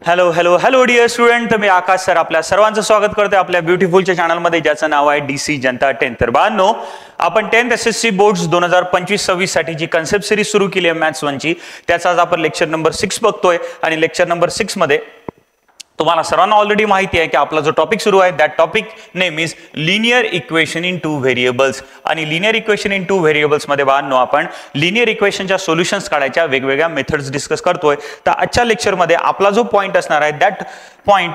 Hello hello hello dear student, तर मी आकाश sir आपल्या सर्वांचं स्वागत करतोय आपल्या ब्युटिफुलच्या चॅनलमध्ये, ज्याचं नाव आहे DC जनता 10. तर बाळांनो, आपण 10th SSC बोर्ड्स 2025-26 साठी जी कन्सेप्ट सिरीज सुरू केली आहे मॅथ्स 1 ची, त्याचा आज आपण लेक्चर नंबर 6 बघतोय. आणि लेक्चर नंबर 6 मध्ये तुम्हाला सर्वांना ऑलरेडी माहिती आहे की आपला जो टॉपिक सुरू आहे that topic name is linear equation in 2 variables. आणि लिनियर इक्वेशन इन 2 व्हेरिएबल्स मध्ये बाळांनो आपण लिनियर इक्वेशनच्या सोल्युशन्स काढायच्या वेगवेगळ्या मेथड्स डिस्कस करतोय. तर आजच्या लेक्चरमध्ये आपला जो पॉइंट असणार आहे दॅट पॉइंट,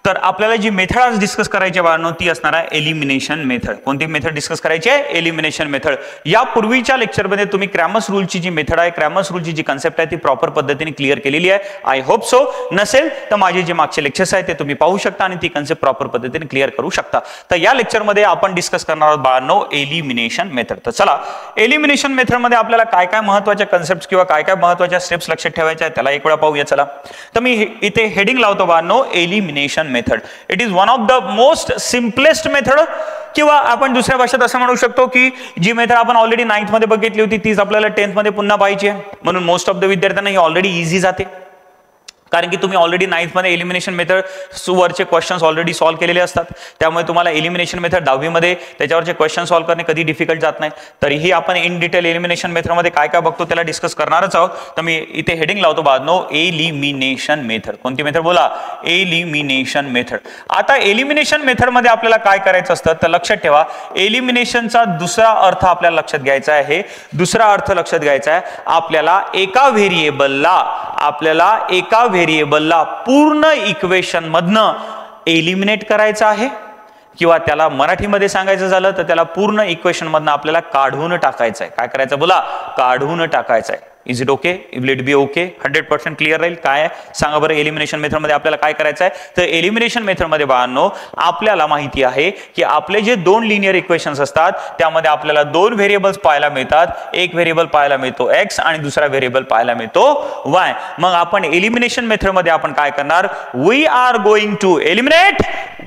तर आपल्याला जी मेथड आज डिस्कस करायची आहे बाळांनो ती असणार आहे एलिमिनेशन मेथड. कोणती मेथड डिस्कस करायची आहे? Elimination method. या पूर्वीच्या लेक्चरमध्ये तुम्ही क्रॅमर्स रूलची जी मेथड आहे, क्रॅमर्स रूलची जी कन्सेप्ट आहे ती प्रॉपर पद्धतीने क्लिअर केलेली आहे. I hope so. नसेल तर माझे जे मागचे लेक्चर्स आहेत ते तुम्ही पाहू शकता आणि ती कन्सेप्ट प्रॉपर पद्धतीने क्लिअर करू शकता. तर या लेक्चरमध्ये आपण डिस्कस करणार आहोत बाळांनो एलिमिनेशन मेथड. तर चला, एलिमिनेशन मेथडमध्ये आपल्याला काय काय महत्त्वाच्या कन्सेप्ट्स किंवा काय काय महत्त्वाच्या स्टेप्स लक्षात ठेवायच्या आहेत त्याला एक वेळा पाहूया. चला, तर मी इथे हेडिंग लावतो बाळांनो elimination method. It is one of the most simplest method, किंवा आपण दुसऱ्या भाषेत असं म्हणू शकतो की जी मेथड आपण ऑलरेडी 9th मध्ये बघितली होती तीच आपल्याला 10th मध्ये पुन्हा पाहिजे आहे. म्हणून मोस्ट ऑफ द विद्यार्थ्यांना ही ऑलरेडी इझी जाते, कारण की तुम्ही ऑलरेडी 9th मध्ये एलिमिनेशन मेथड वरचे क्वेश्चन्स ऑलरेडी सॉल्व्ह केलेले असतात. त्यामुळे तुम्हाला एलिमिनेशन मेथड 10वी मध्ये त्याच्यावरचे क्वेश्चन सॉल्व्ह करणे कधी डिफिकल्ट जात नाही. तरीही आपण इन डिटेल एलिमिनेशन मेथड मध्ये काय काय बघतो त्याला डिस्कस करणारच आहोत. तर मी इथे हेडिंग लावतो बाळांनो एलिमिनेशन मेथड. कोणती मेथड? बोला, एलिमिनेशन मेथड. आता एलिमिनेशन मेथड मध्ये आपल्याला काय करायचं असतं तर लक्षात ठेवा, एलिमिनेशनचा दुसरा अर्थ आपल्याला लक्षात घ्यायचा आहे. दुसरा अर्थ लक्षात घ्यायचा आहे, आपल्याला एका व्हेरिएबलला पूर्ण इक्वेशन मधनं एलिमिनेट करायचं आहे, किंवा त्याला मराठीमध्ये सांगायचं झालं तर त्याला पूर्ण इक्वेशन मधनं आपल्याला काढून टाकायचं आहे. काय करायचं? बोला, काढून टाकायचं आहे. Is it okay? Will it be okay? 100% clear राहील. काय सांगा बरं, एलिमिनेशन मेथड मध्ये आपल्याला काय करायचं आहे? तर एलिमिनेशन मेथड मध्ये बाळांनो आपल्याला माहिती आहे की आपले जे दोन लिनियर इक्वेशन्स असतात त्यामध्ये आपल्याला दोन व्हेरिएबल्स पाहायला मिळतात. एक व्हेरिएबल पाहायला मिळतो x आणि दुसरा व्हेरिएबल पाहायला मिळतो y. मग आपण एलिमिनेशन मेथड मध्ये आपण काय करणार? We are going to eliminate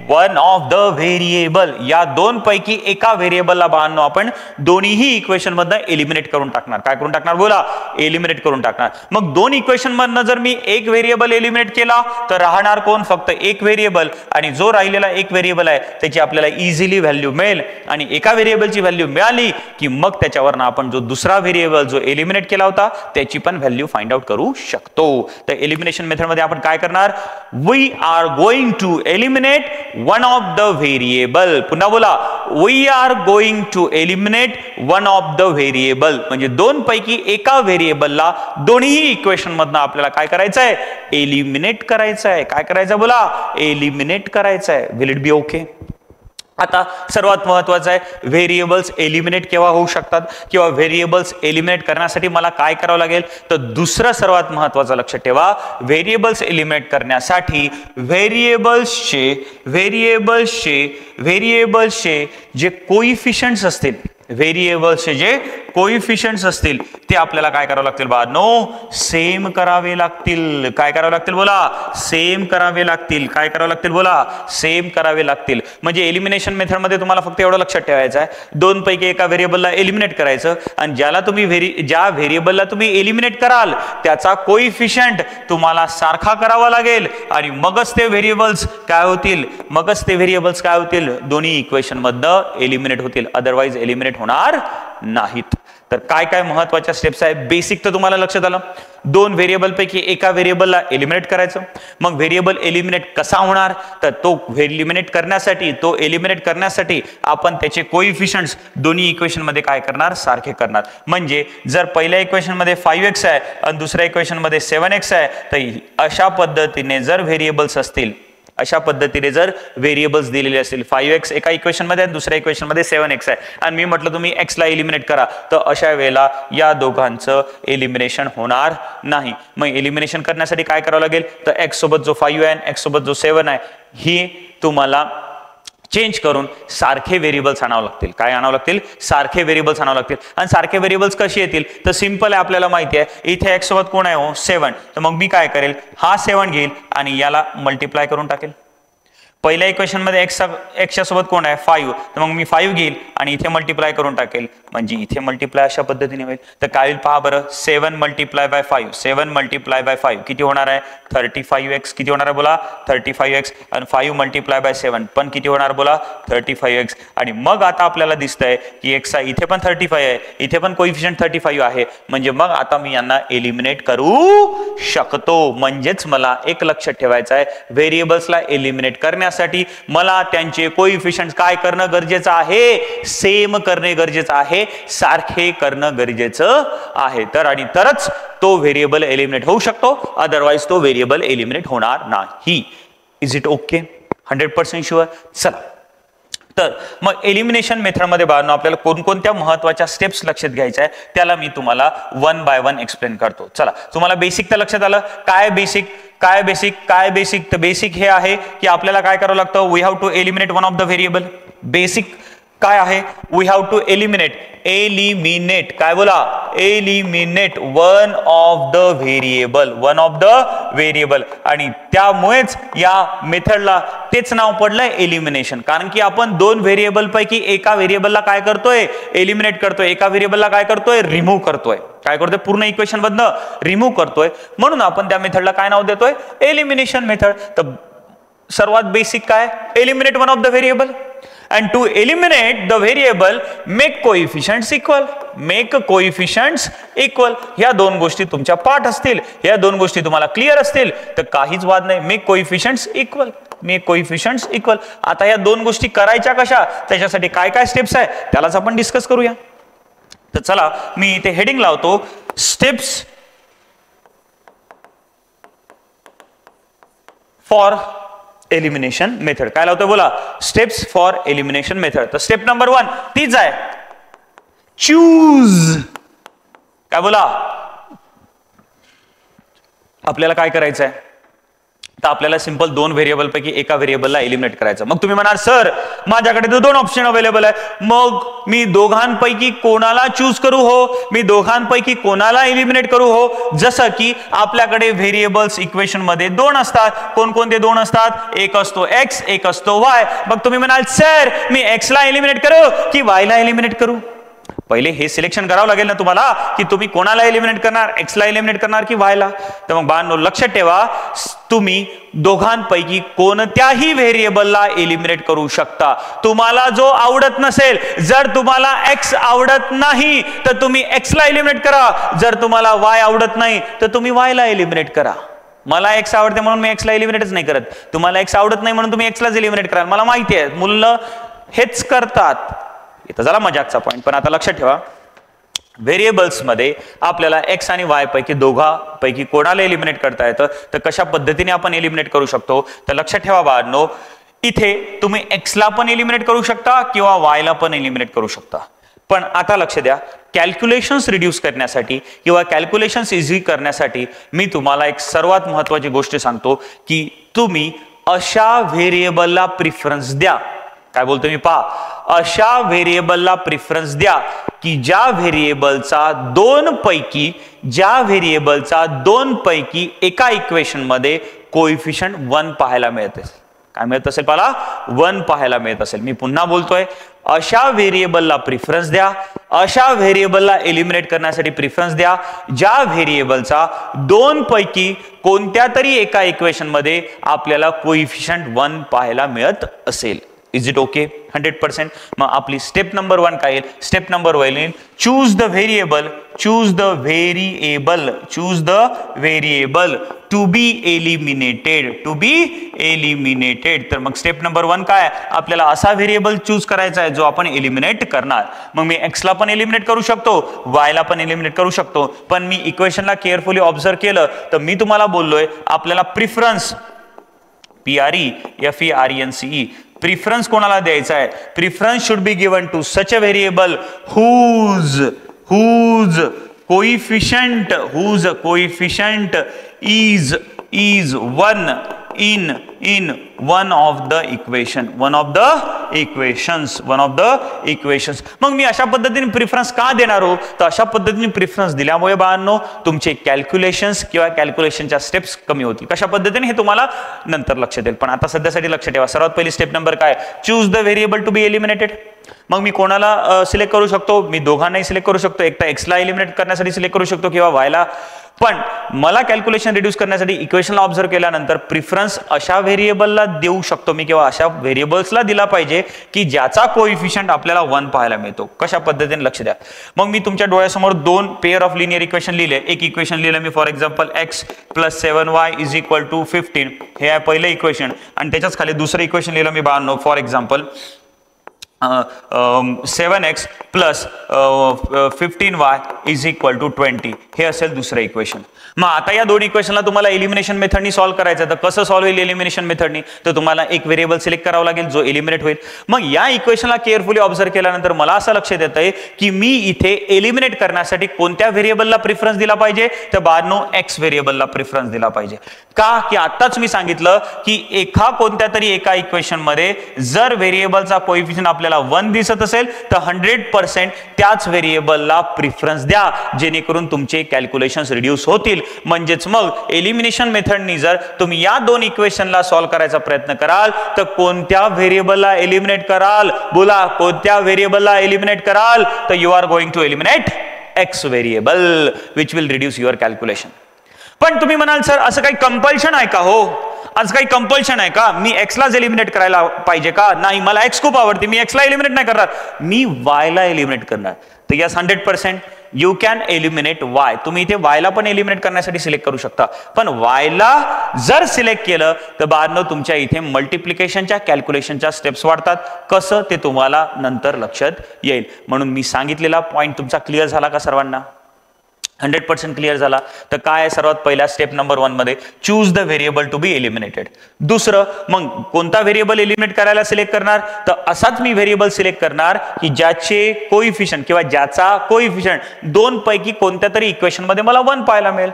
one of the variable. या दोन पैकी एका व्हेरिएबलला बाळांनो आपण दोन्हीही इक्वेशन मधनं एलिमिनेट करून टाकणार. काय करून टाकणार? बोला, एलिमिनेट करून टाकणार. मग दोन इक्वेशन मधनं जर मी एक व्हेरिएबल एलिमिनेट केला तर राहणार कोण? फक्त एक व्हेरिएबल. आणि जो राहिलेला एक व्हेरिएबल आहे त्याची आपल्याला इझिली व्हॅल्यू मिळेल. आणि एका व्हेरिएबलची व्हॅल्यू मिळाली की मग त्याच्यावरनं आपण जो दुसरा व्हेरिएबल जो एलिमिनेट केला होता त्याची पण व्हॅल्यू फाइंड आउट करू शकतो. तर एलिमिनेशन मेथड मध्ये आपण काय करणार? We are going to eliminate one of the variable. पुन्हा बोला, we are going to eliminate one of the variable. म्हणजे दोन पैकी एका व्हेरिएबलला दोन्ही इक्वेशन मधनं आपल्याला काय करायचं आहे? एलिमिनेट करायचं आहे. काय करायचं? बोला, एलिमिनेट करायचं आहे. Will it be okay? आता सर्वात महत्वाचं आहे, व्हेरिएबल्स एलिमिनेट केव्हा होऊ शकतात किंवा व्हेरिएबल्स एलिमिनेट करण्यासाठी मला काय करावं लागेल? तर दुसरं सर्वात महत्वाचं लक्षात ठेवा, व्हेरिएबल्स एलिमिनेट करण्यासाठी व्हेरिएबल्सचे जे कोइफिशियंट्स असतील, व्हेरिएबल्सचे जे कोइफिशियंट्स असतील ते आपल्याला काय करावं लागतील बाळांनो? सेम करावे लागतील. काय करावं लागतील? बोला, सेम करावे लागतील. काय करावं लागतील? बोला, सेम करावे लागतील. म्हणजे एलिमिनेशन मेथड मध्ये तुम्हाला फक्त एवढं लक्षात ठेवायचं आहे, दोन पैकी एका व्हेरिएबलला एलिमिनेट करायचं आणि ज्या व्हेरिएबलला तुम्ही एलिमिनेट कराल त्याचा कोइफिशियंट तुम्हाला सारखा करावा लागेल आणि मगच ते व्हेरिएबल्स काय होतील? दोन्ही इक्वेशन मधनं एलिमिनेट होतील. अदरवाइज एलिमिनेट होणार नाहीत. तर काय काय महत्वाच्या स्टेप्स आहेत? बेसिक तर तुम्हाला लक्षात आलं. दोन व्हेरिएबल पैकी एका व्हेरिएबलला एलिमिनेट करायचं. मग व्हेरिएबल एलिमिनेट कसा होणार? तर तो एलिमिनेट करण्यासाठी आपण त्याचे कोइफिशियंट्स दोन्ही इक्वेशन मध्ये काय करणार? सारखे करणार. म्हणजे जर पहिल्या इक्वेशन मध्ये 5x आहे आणि दुसऱ्या इक्वेशन मध्ये 7x आहे तर अशा पद्धतीने जर व्हेरिएबल्स दिलेले असतील, 5x एका इक्वेशन मध्ये आणि दुसऱ्या इक्वेशन मध्ये 7x आहे आणि मी म्हटलं तुम्ही x ला एलिमिनेट करा, तर अशा वेळेला या दोघांचं एलिमिनेशन होणार नाही. मग एलिमिनेशन करण्यासाठी काय करावं लागेल? तर x सोबत जो 5 आहे आणि x सोबत जो 7 आहे ही तुम्हाला चेंज करून सारखे व्हेरिएबल्स आणावं लागतील. काय आणावं लागतील? सारखे व्हेरिएबल्स आणावं लागतील. आणि सारखे व्हेरिएबल्स कशी येतील? तर सिंपल आहे, आपल्याला माहिती आहे इथे x सोबत कोण आहे? 7. तर मग मी काय करेल? हा 7 घेईल आणि याला मल्टिप्लाय करून टाकेल. पहिल्या इक्वेशन मध्ये एक्सच्या सोबत कोण आहे 5, तर मग मी 5 घेईल आणि इथे मल्टिप्लाय करून टाकेल, म्हणजे इथे मल्टिप्लाय अशा पद्धतीने होईल. तर काय होईल पहा बरं, 7 मल्टिप्लाय बाय 5, 7 मल्टिप्लाय बाय 5 किती होणार आहे 35x. किती होणार आहे बोला 35x. आणि 5 मल्टिप्लाय बाय 7 पण किती होणार बोला 35x. आणि मग आता आपल्याला दिसतंय की x इथे पण 35 आहे, इथे पण कोइफिशियंट 35 आहे, म्हणजे मग आता मी यांना एलिमिनेट करू शकतो. म्हणजेच मला एक लक्षात ठेवायचं आहे, व्हेरिएबल्सला एलिमिनेट करण्यासाठी मला त्यांचे कोइफिशियंट काय करणं गरजेचं आहे, सेम करणे गरजेचं आहे, सारखे करणं गरजेचं आहे. तर आणि तरच तो व्हेरिएबल एलिमिनेट होऊ शकतो, अदरवाइज तो व्हेरिएबल एलिमिनेट होणार नाही. Is it okay? 100% शुअर. चला, तर मग एलिमिनेशन मेथडमध्ये बाळांनो आपल्याला कोणकोणत्या महत्त्वाच्या स्टेप्स लक्षात घ्यायच्या आहे त्याला मी तुम्हाला 1 बाय 1 एक्सप्लेन करतो. चला, तुम्हाला बेसिक तर लक्षात आलं. काय बेसिक? तर बेसिक हे आहे की आपल्याला काय करावं लागतं, we have to eliminate one of the variable. Basic काय आहे, वी हॅव टू एलिमिनेट काय बोला, eliminate one of the variable. आणि त्यामुळेच या मेथडला तेच नाव पडलंय एलिमिनेशन, कारण की आपण दोन व्हेरिएबल पैकी एका व्हेरिएबलला काय करतोय, एलिमिनेट करतोय, एका व्हेरिएबलला काय करतोय, रिमूव्ह करतोय. काय करतोय, पूर्ण इक्वेशन मधनं रिमूव्ह करतोय, म्हणून आपण त्या मेथडला काय नाव देतोय, एलिमिनेशन मेथड. तर सर्वात बेसिक काय, eliminate one of the variable. And to eliminate the variable, make coefficients equal. ह्या दोन गोष्टी तुमच्या पाठ असतील, ह्या दोन गोष्टी तुम्हाला क्लिअर असतील तर काहीच वाद नाही. Make कोइफिशियंट्स equal. आता या दोन गोष्टी करायच्या कशा, त्याच्यासाठी काय काय स्टेप्स आहे त्यालाच आपण डिस्कस करूया. तर चला, मी इथे हेडिंग लावतो, स्टेप्स फॉर एलिमिनेशन मेथड. काय लावतोय बोला, स्टेप्स फॉर एलिमिनेशन मेथड. तर स्टेप नंबर 1 तीच आहे, चूज. काय बोला, आपल्याला काय करायचं आहे, तर आपल्याला सिंपल दोन व्हेरिएबल पैकी एका व्हेरिएबलला एलिमिनेट करायचं. मग तुम्ही म्हणाल सर माझ्याकडे तर दोन ऑप्शन अवेलेबल आहे, मग मी दोघांपैकी कोणाला चूज करू हो, मी दोघांपैकी कोणाला एलिमिनेट करू हो. जसं की आपल्याकडे व्हेरिएबल्स इक्वेशन मध्ये दोन असतात. कोणकोणते दोन असतात, एक असतो x, एक असतो y. मग तुम्ही म्हणाल सर मी x ला एलिमिनेट करू की y ला एलिमिनेट करू. पहिले हे सिलेक्शन करावं लागेल ना तुम्हाला की तुम्ही कोणाला एलिमिनेट करणार, x ला एलिमिनेट करणार की y ला. तर मग बाळांनो लक्षात ठेवा, तुम्ही दोघांपैकी कोणत्याही व्हेरिएबलला एलिमिनेट करू शकता. तुम्हाला जो आवडत नसेल, जर तुम्हाला x आवडत नाही तर तुम्ही x ला एलिमिनेट करा, जर तुम्हाला y आवडत नाही तर तुम्ही y ला एलिमिनेट करा. मला x आवडते म्हणून मी x ला एलिमिनेटच नाही करत, तुम्हाला x आवडत नाही म्हणून तुम्ही x लाच एलिमिनेट करा. मला माहिती आहे मुलं हेच करतात. इथं झाला मजाकचा पॉइंट. पण आता लक्षात ठेवा, व्हेरिएबल्स मध्ये आपल्याला x आणि y पैकी दोघांपैकी कोणाला एलिमिनेट करता येतं, तर कशा पद्धतीने आपण एलिमिनेट करू शकतो. तर लक्षात ठेवा बाळांनो, इथे तुम्ही x ला पण एलिमिनेट करू शकता किंवा y ला पण एलिमिनेट करू शकता. पण आता लक्ष द्या, कॅल्क्युलेशन्स रिड्यूस करण्यासाठी किंवा कॅल्क्युलेशन्स इझी करण्यासाठी मी तुम्हाला एक सर्वात महत्वाची गोष्ट सांगतो की तुम्ही अशा व्हेरिएबलला प्रिफरन्स द्या. काय बोलतो मी पहा, अशा व्हेरिएबलला प्रिफरन्स द्या की ज्या व्हेरिएबलचा दोन पैकी एका इक्वेशन मध्ये कोइफिशियंट 1 पाहायला मिळते. काय मिळत असेल पाला, 1 पाहायला मिळत असेल. मी पुन्हा बोलतोय, अशा व्हेरिएबलला प्रिफरन्स द्या, अशा व्हेरिएबलला एलिमिनेट करण्यासाठी प्रिफरन्स द्या ज्या व्हेरिएबलचा दोन पैकी कोणत्या तरी एका इक्वेशन मध्ये आपल्याला कोइफिशियंट 1 पाहायला मिळत असेल. Is it okay? 100%. मग आपली स्टेप नंबर 1 काय येईल, स्टेप नंबर 1 येईल choose the variable to be eliminated. तर मग स्टेप नंबर 1 काय, आपल्याला असा व्हेरिएबल चूज करायचा आहे जो आपण एलिमिनेट करणार. मग मी x ला पण एलिमिनेट करू शकतो, y ला पण एलिमिनेट करू शकतो. पण मी इक्वेशनला केअरफुली ऑब्झर्व केलं तर मी तुम्हाला बोललोय आपल्याला प्रिफरन्स, PREFERENCE, प्रिफरन्स कोणाला द्यायचा आहे, preference should be given to such a variable whose coefficient is 1 in one of the equations. मग मी अशा पद्धतीने प्रिफरन्स का देणार हो, तर अशा पद्धतीने प्रिफरन्स दिल्यामुळे बाळांनो तुमचे कॅल्क्युलेशन्स किंवा कॅल्क्युलेशनच्या स्टेप्स कमी होतील. कशा पद्धतीने हे तुम्हाला नंतर लक्षात येईल, पण आता सध्यासाठी लक्ष ठेवा. सर्वात पहिली स्टेप नंबर काय, choose the variable to be eliminated. मग मी कोणाला सिलेक्ट करू शकतो, मी दोघांनाही सिलेक्ट करू शकतो. एकटा एक्सला एलिमिनेट करण्यासाठी सिलेक्ट करू शकतो किंवा वायला. पण मला कॅल्क्युलेशन रिड्यूस करण्यासाठी इक्वेशनला ऑब्झर्व केल्यानंतर प्रिफरन्स अशा व्हेरिएबलला देऊ शकतो मी किंवा अशा व्हेरिएबल्सला दिला पाहिजे की ज्याचा कोइफिशियंट आपल्याला 1 पाहायला मिळतो. कशा पद्धतीने लक्ष द्या. मग मी तुमच्या डोळ्यासमोर 2 पेअर ऑफ लिनियर इक्वेशन लिहिले. एक इक्वेशन लिहिलं me for example x + 7y = 15. हे आहे पहिलं इक्वेशन. आणि त्याच्याच खाली दुसरं इक्वेशन लिहिलं मी बाळांनो फॉर एक्झाम्पल 7x + 15y = 20. हे असेल दुसरं इक्वेशन. मग आता या दोन इक्वेशनला तुम्हाला एलिमिनेशन मेथडनी सॉल्व्ह करायचं. तर कसं सॉल्व्ह होईल एलिमिनेशन मेथडनी, तर तुम्हाला एक व्हेरिएबल सिलेक्ट करावा लागेल जो एलिमिनेट होईल. मग या इक्वेशनला केअरफुली ऑब्झर्व केल्यानंतर मला असं लक्षात येतंय की मी इथे एलिमिनेट करण्यासाठी कोणत्या व्हेरिएबलला प्रिफरन्स दिला पाहिजे, तर बाळांनो x व्हेरिएबलला प्रिफरन्स दिला पाहिजे. का, की आताच मी सांगितलं की कोणत्या तरी एका इक्वेशन मध्ये जर व्हेरिएबलचा कोइफिशियंट आपल्याला 1 दिसत असेल तर 100% त्याच व्हेरिएबलला प्रिफरन्स द्या, जेणेकरून तुमचे कॅल्क्युलेशन्स रिड्यूस होतील. म्हणजेच मग एलिमिनेशन मेथडनी जर तुम्ही या दोन इक्वेशनला सॉल्व्ह करायचा प्रयत्न कराल तर कोणत्या व्हेरिएबलला एलिमिनेट कराल, बोला कोणत्या व्हेरिएबलला एलिमिनेट कराल, तर you are going to eliminate x variable which will reduce your calculation. पण तुम्ही म्हणाल सर असं काही कंपल्शन आहे का, हो असं काही कंपल्शन आहे का, मी x लाच एलिमिनेट करायला पाहिजे का, नाही मला x खूप आवडते मी x ला एलिमिनेट नाही करणार, मी y ला एलिमिनेट करणार. तर yes 100% you can eliminate y. तुम्ही इथे y ला पण एलिमिनेट करण्यासाठी सिलेक्ट करू शकता. पण y ला जर सिलेक्ट केलं तर बाळांनो तुमच्या इथे मल्टिप्लिकेशनच्या कॅल्क्युलेशनच्या स्टेप्स वाढतात. कसं ते तुम्हाला नंतर लक्षात येईल. म्हणून मी सांगितलेला पॉइंट तुमचा क्लिअर झाला का सर्वांना, 100% क्लिअर झाला. तर काय आहे सर्वात पहिल्या स्टेप नंबर 1 मध्ये choose the variable to be eliminated. दुसरं मग कोणता व्हेरिएबल एलिमिनेट करायला सिलेक्ट करणार, तर असाच मी व्हेरिएबल सिलेक्ट करणार की ज्याचे कोइफिशियंट किंवा ज्याचा कोइफिशियंट 2 पैकी कोणत्या तरी इक्वेशन मध्ये मला 1 पाहायला मिळेल.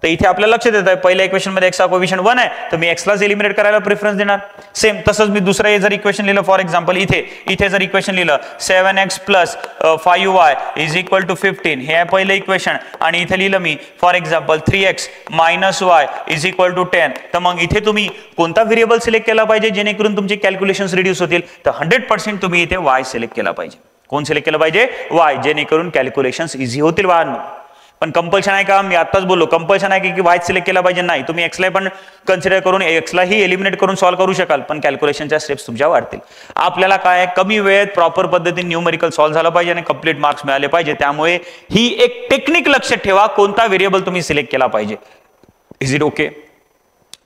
तर इथे आपल्याला लक्षात येत आहे पहिल्या इक्वेशन मध्ये x चा कोइफिशियंट 1 आहे तर मी x लाच एलिमिनेट करायला प्रिफरन्स देणार. सेम तसंच मी दुसरं जर इक्वेशन लिहिलं फॉर एक्झाम्पल इथे जर इक्वेशन लिहिलं 7x + 5y = 15. हे आहे पहिलं इक्वेशन. आणि इथे लिहिलं me for example 3x - y = 10. तर मग इथे तुम्ही कोणता व्हेरिएबल सिलेक्ट केला पाहिजे जेणेकरून तुमचे कॅल्क्युलेशन्स रिड्यूस होतील, तर 100% तुम्ही इथे y सिलेक्ट केला पाहिजे. कोण सिलेक्ट केलं पाहिजे, y, जेणेकरून कॅल्क्युलेशन्स इझी होतील बाळांनो. पण कंपल्शन आहे का, मी आताच बोललो कंपल्शन आहे की y सिलेक्ट केला पाहिजे, नाही. तुम्ही x ला पण कन्सिडर करून x लाही एलिमिनेट करून सॉल्व्ह करू शकाल, पण कॅल्क्युलेशनच्या स्टेप्स तुमच्या वाढतील. आपल्याला काय कमी वेळेत प्रॉपर पद्धतीने न्यूमेरिकल सॉल्व्ह झालं पाहिजे आणि कंप्लीट मार्क्स मिळाले पाहिजे. त्यामुळे ही एक टेक्निक लक्षात ठेवा, कोणता व्हेरिएबल तुम्ही सिलेक्ट केला पाहिजे. Is it okay.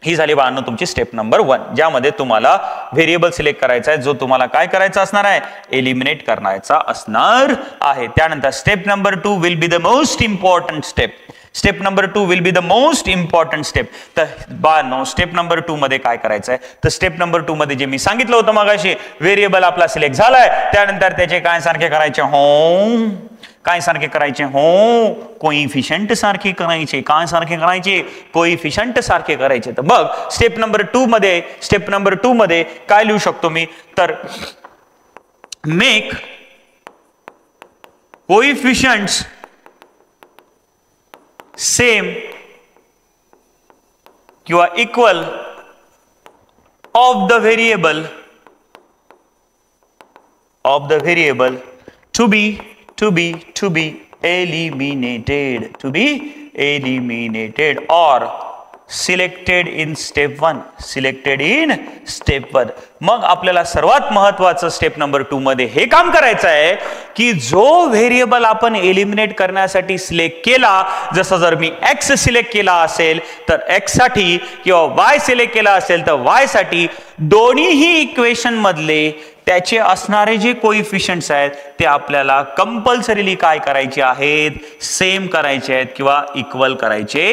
ही झाली बाळांनो तुमची स्टेप नंबर 1, ज्यामध्ये तुम्हाला व्हेरिएबल सिलेक्ट करायचा आहे जो तुम्हाला काय करायचा असणार आहे, एलिमिनेट करायचा असणार आहे. त्यानंतर step number 2 will be the most important step. Step number 2 will be the most important step. तर बाळांनो स्टेप नंबर 2 मध्ये काय करायचं आहे, तर स्टेप नंबर 2 मध्ये जे मी सांगितलं होतं मगाशी, व्हेरिएबल आपला सिलेक्ट झालाय त्यानंतर त्याचे काय सारखे करायचे, काय सारखे करायचे, कोइफिशियंट सारखे करायचे. काय सारखे करायचे, कोइफिशियंट सारखे करायचे. तर मग स्टेप नंबर 2 मध्ये काय लिहू शकतो मी, तर मेक कोइफिशियंट्स सेम किंवा equal of the variable to be eliminated or selected in step 1. मग आपल्याला सर्वात महत्वाचं स्टेप नंबर 2 मध्ये हे काम करायचं आहे की जो व्हेरिएबल आपण एलिमिनेट करण्यासाठी सिलेक्ट केला, जसं जर मी x सिलेक्ट केला असेल तर x साठी किंवा y सिलेक्ट केला असेल तर y साठी, दोन्हीही इक्वेशन मधले त्याचे असणारे जे कोइफिशियंट्स आहेत ते आपल्याला कंपल्सरीली काय करायचे आहेत, सेम करायचे आहेत किंवा इक्वल करायचे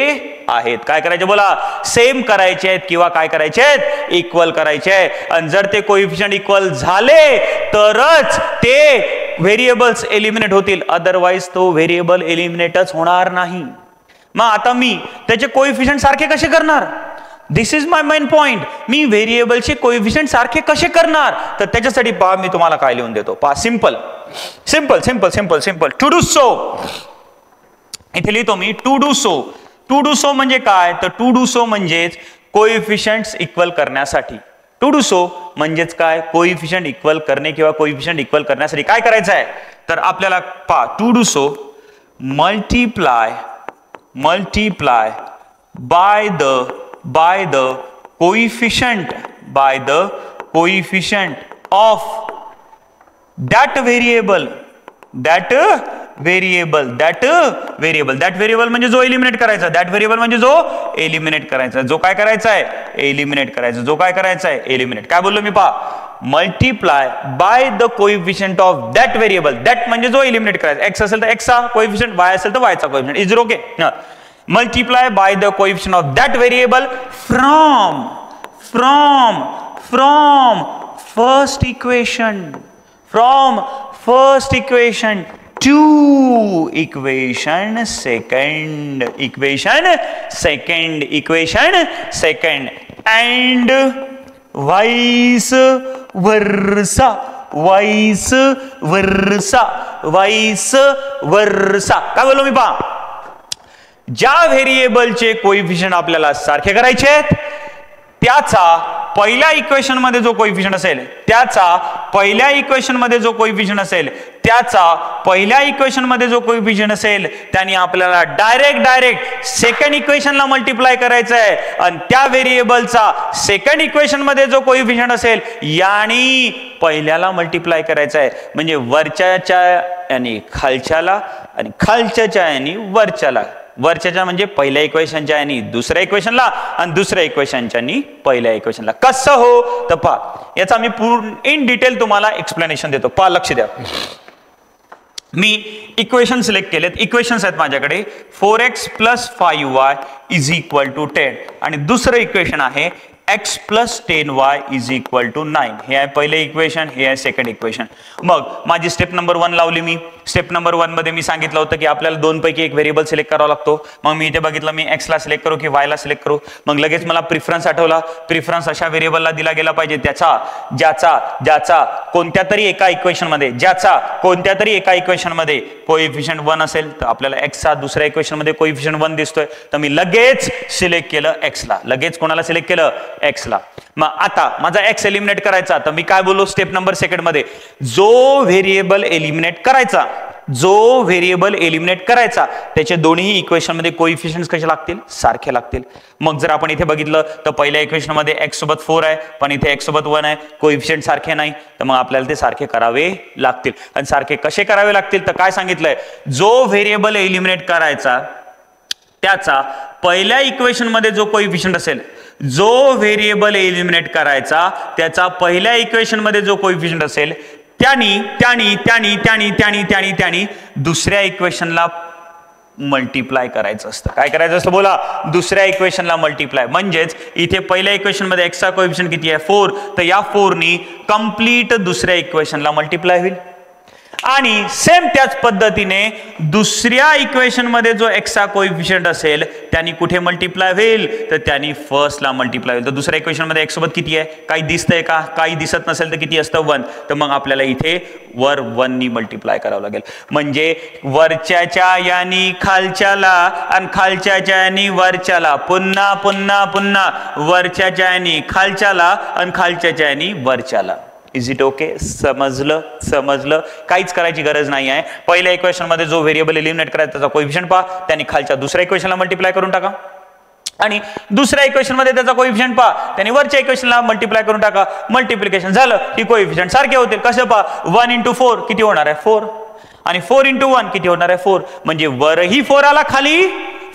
आहेत. काय करायचे बोला, सेम करायचे आहेत किंवा काय करायचे आहेत, इक्वल करायचे आहेत. आणि जर ते कोइफिशियंट इक्वल झाले तरच ते व्हेरिएबल्स एलिमिनेट होतील, अदरवाइज तो व्हेरिएबल एलिमिनेटच होणार नाही. मग आता मी त्याचे कोइफिशियंट सारखे कसे करणार, दिस इज माय मेन पॉइंट. मी व्हेरिएबलचे कोएफिशिएंट सारखे कसे करणार, तर त्याच्यासाठी पहा मी तुम्हाला काय लिहून देतो. पहा, simple simple simple simple simple. To do so, इथे लिहितो मी to do so. To do so म्हणजे काय, तर टू डू सो म्हणजेच कोएफिशिएंट्स इक्वल करण्यासाठी. टू डू सो म्हणजेच काय, कोएफिशिएंट इक्वल करणे किंवा कोएफिशिएंट इक्वल करण्यासाठी काय करायचं आहे, तर आपल्याला पहा to do so multiply by the coefficient of that variable म्हणजे जो एलिमिनेट करायचा, that variable म्हणजे जो एलिमिनेट करायचा, जो काय करायचा आहे, एलिमिनेट करायचा, जो काय करायचा आहे, एलिमिनेट. काय बोललो मी, पहा, multiply by the coefficient of that variable. That म्हणजे जो एलिमिनेट करायचा, एक्स असेल तर एक्सचा कोएफिशिएंट, वाय असेल तर वायचा coefficient. Is it okay? Multiply by the coefficient of that variable from first equation to equation second and vice versa. काय बोललो मी, पहा, ज्या व्हेरिएबलचे कोएफिशिएंट आपल्याला सारखे करायचे आहेत त्याचा पहिल्या इक्वेशन मध्ये जो कोएफिशिएंट असेल त्याने आपल्याला डायरेक्ट सेकंड इक्वेशनला मल्टिप्लाय करायचं आहे आणि त्या व्हेरिएबलचा सेकंड इक्वेशन मध्ये जो कोएफिशिएंट असेल यानी पहिल्याला मल्टिप्लाय करायचं आहे. म्हणजे वरच्याच्या यानी खालच्याला आणि खालच्याच्या यानी वरच्याला. वरच्याच्या म्हणजे पहिल्या इक्वेशनच्या आणि दुसऱ्या इक्वेशनला आणि दुसऱ्या इक्वेशनच्या आणि पहिल्या इक्वेशनला. कसं हो, तर पहा, याचा मी पूर्ण इन डिटेल तुम्हाला एक्सप्लेनेशन देतो. पहा, लक्ष द्या. मी इक्वेशन सिलेक्ट केलेत. इक्वेशन्स आहेत माझ्याकडे 4x + 5y = 10 आणि दुसरं इक्वेशन आहे x + 10y = 9. हे आहे पहिले इक्वेशन, हे आहे सेकंड इक्वेशन. मग माझी स्टेप नंबर 1 लावली मी. स्टेप नंबर 1 मध्ये मी सांगितलं होतं की आपल्याला दोन पैकी एक व्हेरिएबल सिलेक्ट करावा लागतो. मग मी इथे बघितलं मी x ला सिलेक्ट करू की y ला सिलेक्ट करू. मग लगेच मला प्रिफरन्स आठवला. प्रिफरन्स अशा व्हेरिएबलला दिला गेला पाहिजे ज्याचा कोणत्या तरी एका इक्वेशन मध्ये कोएफिशिएंट 1 असेल तर आपल्याला x चा दुसऱ्या इक्वेशन मध्ये कोएफिशिएंट 1 दिसतोय तर मी लगेच सिलेक्ट केलं x ला. लगेच कोणाला सिलेक्ट केलं, x ला. मग आता माझा x एलिमिनेट करायचा तर मी काय बोललो स्टेप नंबर सेकंड मध्ये, जो व्हेरिएबल एलिमिनेट करायचा त्याचे दोन्ही इक्वेशन मध्ये कोएफिशिएंट्स कसे लागतील, सारखे लागतील. मग जर आपण इथे बघितलं तर पहिल्या इक्वेशन मध्ये x सोबत 4 आहे पण इथे x सोबत 1 आहे, कोएफिशिएंट सारखे नाही, तर मग आपल्याला ते सारखे करावे लागतील. आणि सारखे कसे करावे लागतील तर काय सांगितलंय, जो व्हेरिएबल एलिमिनेट करायचा त्याचा पहिल्या इक्वेशन मध्ये जो कोएफिशिएंट असेल, त्यानी दुसऱ्या इक्वेशनला मल्टिप्लाय करायचं असतं. काय करायचं असतं बोला, दुसऱ्या इक्वेशनला मल्टिप्लाय. म्हणजेच इथे पहिल्या इक्वेशन मध्ये x चा कोएफिशिएंट किती आहे, 4, तर या 4 नी कंप्लीट दुसऱ्या इक्वेशनला मल्टिप्लाय होईल. आणि सेम त्याच पद्धतीने दुसऱ्या इक्वेशन मध्ये जो x चा कोएफिशिएंट असेल त्यानी कुठे मल्टिप्लाय होईल, तर त्यानी फर्स्टला मल्टिप्लाय होईल. तर दुसऱ्या इक्वेशन मध्ये x सोबत किती आहे, काही दिसतंय का, काही दिसत नसेल तर किती असतं, 1. तर मग आपल्याला इथे वर 1 नी मल्टिप्लाय करावं लागेल. म्हणजे वरच्याच्या यानी खालच्याला आणि खालच्याच्या यानी वरच्याला, पुन्हा पुन्हा पुन्हा वरच्याच्या यानी खालच्याला आणि खालच्याच्या यानी वरच्याला. Is it okay? समजलं? काहीच करायची गरज नाही आहे. पहिल्या इक्वेशन मध्ये जो व्हेरिएबल एलिमिनेट करायचा त्याचा कोएफिशिएंट पहा, त्याने खालच्या दुसऱ्या इक्वेशनला मल्टिप्लाय करून टाका. आणि दुसऱ्या इक्वेशन मध्ये त्याचा कोएफिशिएंट पहा, त्याने वरच्या इक्वेशनला मल्टिप्लाय करून टाका. मल्टिप्लिकेशन झालं की कोएफिशिएंट सारखे होतील. कसं पहा, 1 × 4 किती होणार आहे, 4. आणि 4 × 1 किती होणार आहे, 4. म्हणजे वरही 4 आला, खाली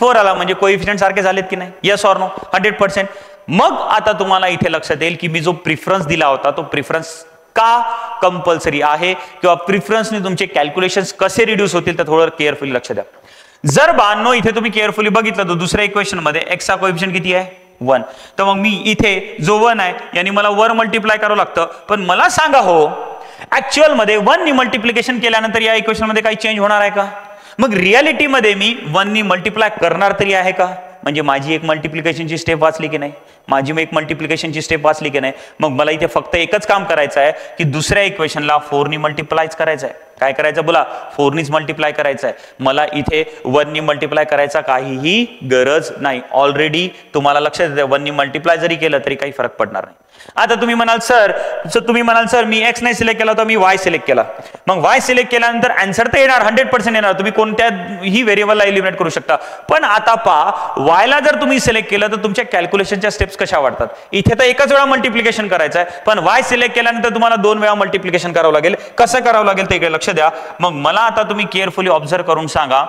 4 आला, म्हणजे कोएफिशिएंट सारखे झालेत की नाही, येस ऑर नो? 100%. मग आता तुम्हाला इथे लक्षात येईल की मी जो प्रिफरन्स दिला होता तो प्रिफरन्स का कंपल्सरी आहे किंवा प्रिफरन्सने तुमचे कॅल्क्युलेशन्स कसे रिड्यूस होतील तर थोडं केअरफुली लक्ष द्या. जर बांनो इथे तुम्ही केअरफुली बघितलं तर दुसऱ्या इक्वेशन मध्ये x चा कोएफिशिएंट किती आहे, 1. तर मग मी इथे जो 1 आहे यानी मला वर मल्टिप्लाय करावं लागतं. पण मला सांगा हो, ऍक्च्युअल मध्ये 1 नी मल्टिप्लिकेशन केल्यानंतर या इक्वेशन मध्ये काही चेंज होणार आहे का? मग रियालिटी मध्ये मी 1 नी मल्टिप्लाय करणार तरी आहे का? म्हणजे माझी एक मल्टिप्लिकेशनची स्टेप वाचली की नाही, माझी एक मल्टिप्लिकेशनची स्टेप वाचली की नाही. मग मला इथे फक्त एकच काम करायचं आहे की दुसऱ्या इक्वेशनला 4 नी मल्टिप्लायच करायचं आहे. काय करायचं बोला, 4 नीच मल्टिप्लाय करायचं आहे. मला इथे 1 नी मल्टिप्लाय करायचा काहीही गरज नाही. ऑलरेडी तुम्हाला लक्षात येते 1 नी मल्टिप्लाय जरी केलं तरी काही फरक पडणार नाही. आता तुम्ही म्हणाल सर मी एक्स नाही सिलेक्ट केला तर मी वाय सिलेक्ट केला. मग वाय सिलेक्ट केल्यानंतर आन्सर तर येणार 100% येणार. तुम्ही कोणत्याही व्हेरिएबलला एलिमिनेट करू शकता. पण आता पहा वायला जर तुम्ही सिलेक्ट केलं तर तुमच्या कॅल्क्युलेशनच्या स्टेप्स कशा वाढतात. इथे तर एकच वेळा मल्टिप्लिकेशन करायचं आहे, पण वाय सिलेक्ट केल्यानंतर तुम्हाला 2 वेळा मल्टिप्लिकेशन करावं लागेल. कसं करावं लागेल ते लक्ष द्या. मग मला आता तुम्ही केअरफुली ऑब्झर्व करून सांगा,